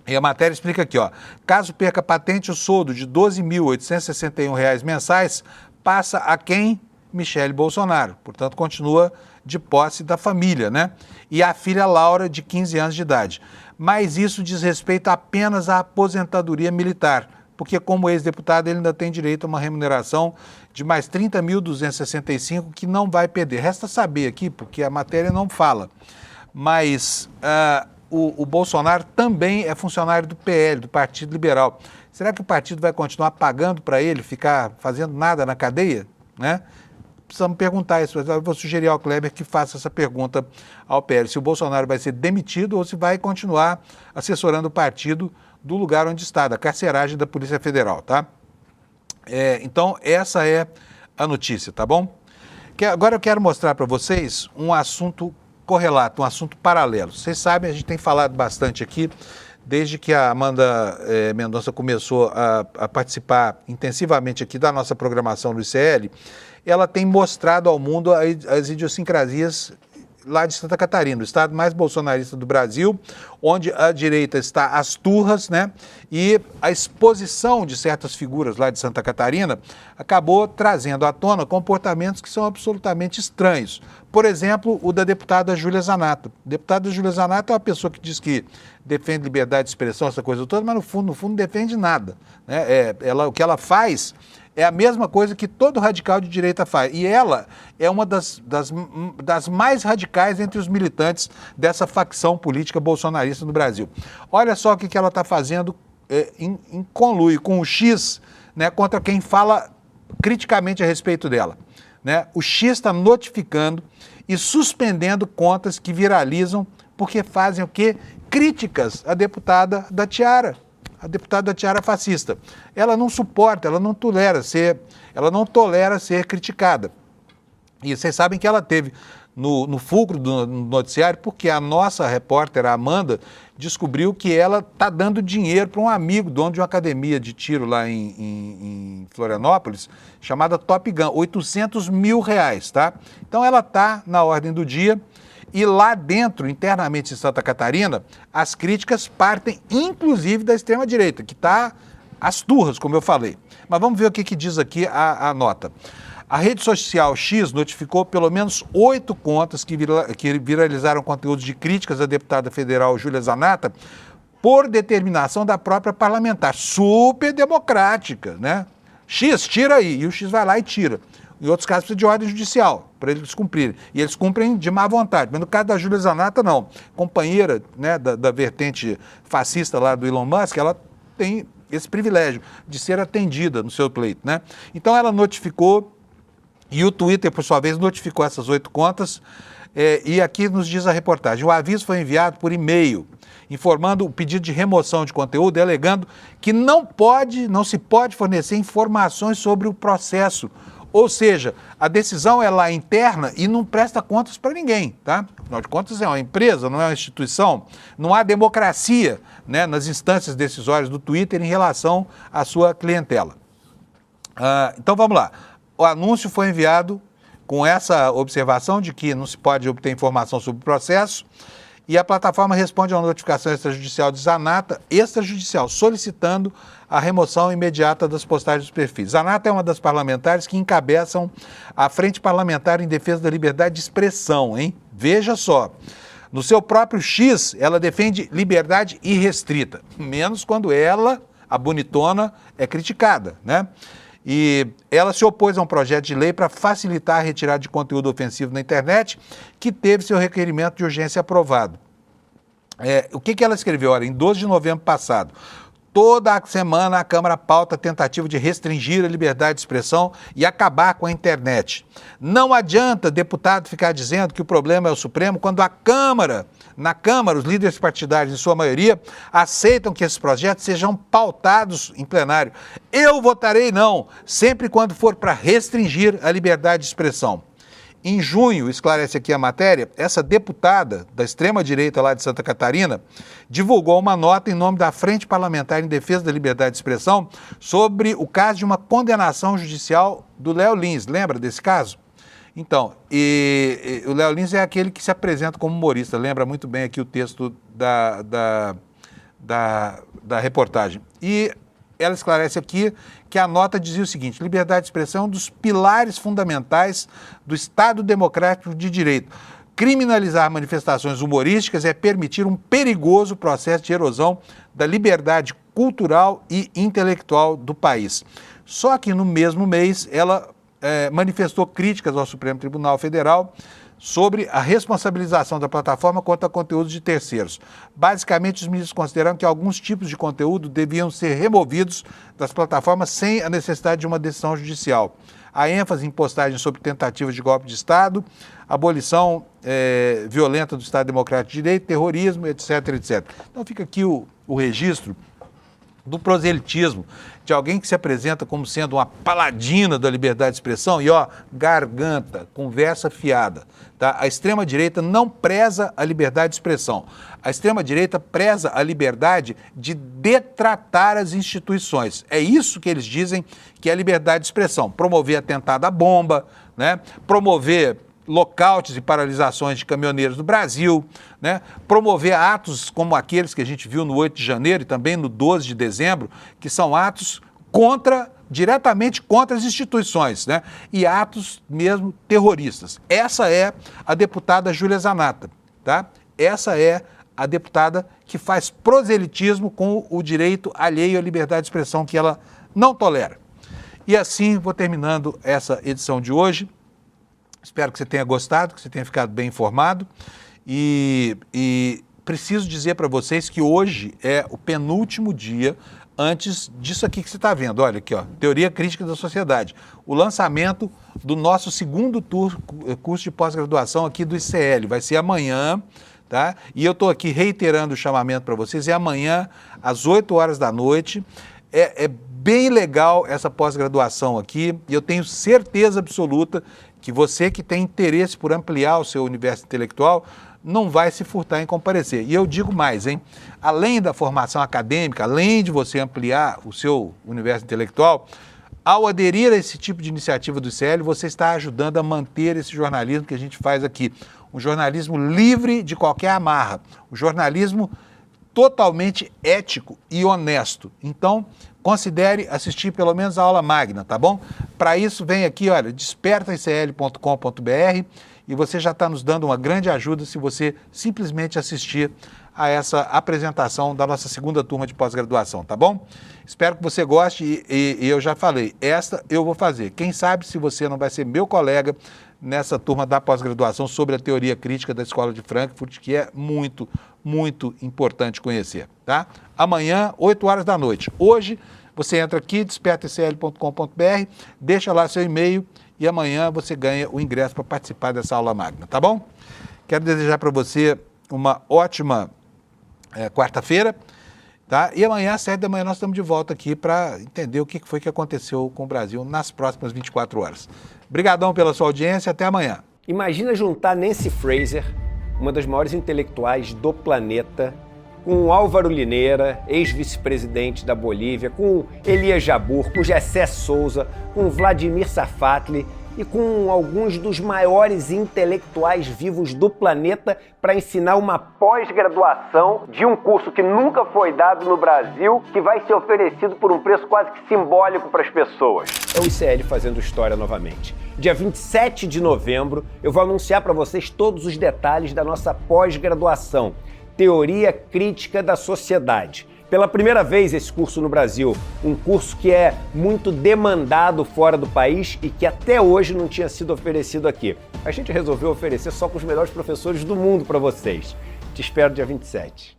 S1: E a matéria explica aqui, ó. Caso perca a patente, o soldo de R$ 12.861 mensais passa a quem? Michele Bolsonaro. Portanto, continua de posse da família, né? E a filha Laura, de 15 anos de idade. Mas isso diz respeito apenas à aposentadoria militar, porque como ex-deputado ele ainda tem direito a uma remuneração de mais 30.265 que não vai perder. Resta saber aqui, porque a matéria não fala, mas o Bolsonaro também é funcionário do PL, do Partido Liberal. Será que o partido vai continuar pagando para ele ficar fazendo nada na cadeia, né? Precisamos perguntar isso. Eu vou sugerir ao Kleber que faça essa pergunta ao PL, se o Bolsonaro vai ser demitido ou se vai continuar assessorando o partido do lugar onde está, da carceragem da Polícia Federal, tá? Então, essa é a notícia, tá bom? Agora eu quero mostrar para vocês um assunto correlato, um assunto paralelo. Vocês sabem, a gente tem falado bastante aqui, desde que a Amanda Mendonça começou a participar intensivamente aqui da nossa programação do ICL, ela tem mostrado ao mundo as idiosincrasias lá de Santa Catarina, o estado mais bolsonarista do Brasil, onde a direita está às turras, né? E a exposição de certas figuras lá de Santa Catarina acabou trazendo à tona comportamentos que são absolutamente estranhos. Por exemplo, o da deputada Júlia Zanato. A deputada Júlia Zanato é uma pessoa que diz que defende liberdade de expressão, essa coisa toda, mas no fundo não defende nada, né? O que ela faz é a mesma coisa que todo radical de direita faz. E ela é uma das mais radicais entre os militantes dessa facção política bolsonarista no Brasil. Olha só o que ela está fazendo em conluio com o X, né, contra quem fala criticamente a respeito dela, né? O X está notificando e suspendendo contas que viralizam porque fazem o quê? Críticas à deputada da Tiara. A deputada Tiara fascista. Ela não suporta, ela não tolera ser criticada. E vocês sabem que ela teve no fulcro do noticiário porque a nossa repórter, a Amanda, descobriu que ela está dando dinheiro para um amigo, dono de uma academia de tiro lá em Florianópolis, chamada Top Gun, R$800 mil, tá? Então ela está na ordem do dia. E lá dentro, internamente em Santa Catarina, as críticas partem inclusive da extrema-direita, que está às turras, como eu falei. Mas vamos ver o que diz aqui a nota. A rede social X notificou pelo menos 8 contas que viralizaram conteúdos de críticas à deputada federal Júlia Zanato por determinação da própria parlamentar, super democrática, né? X, tira aí, e o X vai lá e tira. Em outros casos, precisa de ordem judicial para eles cumprirem. E eles cumprem de má vontade. Mas no caso da Júlia Zanato, não. Companheira, né, da vertente fascista lá do Elon Musk, ela tem esse privilégio de ser atendida no seu pleito, né? Então ela notificou, e o Twitter, por sua vez, notificou essas 8 contas, E aqui nos diz a reportagem, o aviso foi enviado por e-mail, informando o pedido de remoção de conteúdo e alegando que não se pode fornecer informações sobre o processo. Ou seja, a decisão é lá interna e não presta contas para ninguém, tá? Afinal de contas, é uma empresa, não é uma instituição. Não há democracia, né, nas instâncias decisórias do Twitter em relação à sua clientela. Então vamos lá. O anúncio foi enviado com essa observação de que não se pode obter informação sobre o processo, e a plataforma responde a uma notificação extrajudicial de Zanata, solicitando a remoção imediata das postagens dos perfis. Zanata é uma das parlamentares que encabeçam a Frente Parlamentar em Defesa da Liberdade de Expressão, hein? Veja só, no seu próprio X, ela defende liberdade irrestrita, menos quando ela, a bonitona, é criticada, né? E ela se opôs a um projeto de lei para facilitar a retirada de conteúdo ofensivo na internet, que teve seu requerimento de urgência aprovado. O que ela escreveu? Olha, em 12 de novembro passado, toda a semana a Câmara pauta a tentativa de restringir a liberdade de expressão e acabar com a internet. Não adianta deputado ficar dizendo que o problema é o Supremo, quando na Câmara, os líderes partidários, em sua maioria, aceitam que esses projetos sejam pautados em plenário. Eu votarei não, sempre quando for para restringir a liberdade de expressão. Em junho, esclarece aqui a matéria, essa deputada da extrema-direita lá de Santa Catarina divulgou uma nota em nome da Frente Parlamentar em Defesa da Liberdade de Expressão sobre o caso de uma condenação judicial do Léo Lins. Lembra desse caso? Então, o Léo Lins é aquele que se apresenta como humorista. Lembra muito bem aqui o texto da reportagem. E ela esclarece aqui que a nota dizia o seguinte: liberdade de expressão é um dos pilares fundamentais do Estado Democrático de Direito. Criminalizar manifestações humorísticas é permitir um perigoso processo de erosão da liberdade cultural e intelectual do país. Só que no mesmo mês ela manifestou críticas ao Supremo Tribunal Federal sobre a responsabilização da plataforma quanto a conteúdos de terceiros. Basicamente, os ministros consideraram que alguns tipos de conteúdo deviam ser removidos das plataformas sem a necessidade de uma decisão judicial. A ênfase em postagens sobre tentativas de golpe de Estado, abolição violenta do Estado Democrático de Direito, terrorismo, etc, etc. Então fica aqui o registro do proselitismo, de alguém que se apresenta como sendo uma paladina da liberdade de expressão e, garganta, conversa fiada. Tá? A extrema-direita não preza a liberdade de expressão. A extrema-direita preza a liberdade de detratar as instituições. É isso que eles dizem que é a liberdade de expressão. Promover atentado à bomba, né? Promover lockouts e paralisações de caminhoneiros no Brasil, né? Promover atos como aqueles que a gente viu no 8 de janeiro e também no 12 de dezembro, que são atos diretamente contra as instituições, né? E atos mesmo terroristas. Essa é a deputada Júlia Zanata, tá? Essa é a deputada que faz proselitismo com o direito alheio à liberdade de expressão que ela não tolera. E assim vou terminando essa edição de hoje. Espero que você tenha gostado, que você tenha ficado bem informado e preciso dizer para vocês que hoje é o penúltimo dia antes disso aqui que você está vendo. Olha aqui, Teoria Crítica da Sociedade, o lançamento do nosso segundo curso de pós-graduação aqui do ICL. Vai ser amanhã, tá? E eu estou aqui reiterando o chamamento para vocês, é amanhã às 8 horas da noite. É bem legal essa pós-graduação aqui e eu tenho certeza absoluta que você que tem interesse por ampliar o seu universo intelectual não vai se furtar em comparecer. E eu digo mais, hein? Além da formação acadêmica, além de você ampliar o seu universo intelectual, ao aderir a esse tipo de iniciativa do ICL, você está ajudando a manter esse jornalismo que a gente faz aqui. Um jornalismo livre de qualquer amarra. Um jornalismo totalmente ético e honesto. Então, considere assistir pelo menos a aula magna, tá bom? Para isso, vem aqui, olha, despertaicl.com.br e você já está nos dando uma grande ajuda se você simplesmente assistir a essa apresentação da nossa segunda turma de pós-graduação, tá bom? Espero que você goste e eu já falei, esta eu vou fazer. Quem sabe se você não vai ser meu colega nessa turma da pós-graduação sobre a teoria crítica da Escola de Frankfurt, que é muito, muito importante conhecer, tá? Amanhã, 8 horas da noite. Hoje, você entra aqui, despertaicl.com.br, deixa lá seu e-mail e amanhã você ganha o ingresso para participar dessa aula magna, tá bom? Quero desejar para você uma ótima quarta-feira. Tá? E amanhã, às 7 da manhã, nós estamos de volta aqui para entender o que foi que aconteceu com o Brasil nas próximas 24 horas. Obrigadão pela sua audiência, até amanhã.
S10: Imagina juntar Nancy Fraser, uma das maiores intelectuais do planeta, com Álvaro Lineira, ex-vice-presidente da Bolívia, com Elias Jabbour, com Gessé Souza, com Vladimir Safatli e com alguns dos maiores intelectuais vivos do planeta para ensinar uma pós-graduação de um curso que nunca foi dado no Brasil, que vai ser oferecido por um preço quase que simbólico para as pessoas. É o ICL fazendo história novamente. Dia 27 de novembro, eu vou anunciar para vocês todos os detalhes da nossa pós-graduação, Teoria Crítica da Sociedade. Pela primeira vez esse curso no Brasil, um curso que é muito demandado fora do país e que até hoje não tinha sido oferecido aqui. A gente resolveu oferecer só com os melhores professores do mundo para vocês. Te espero dia 27.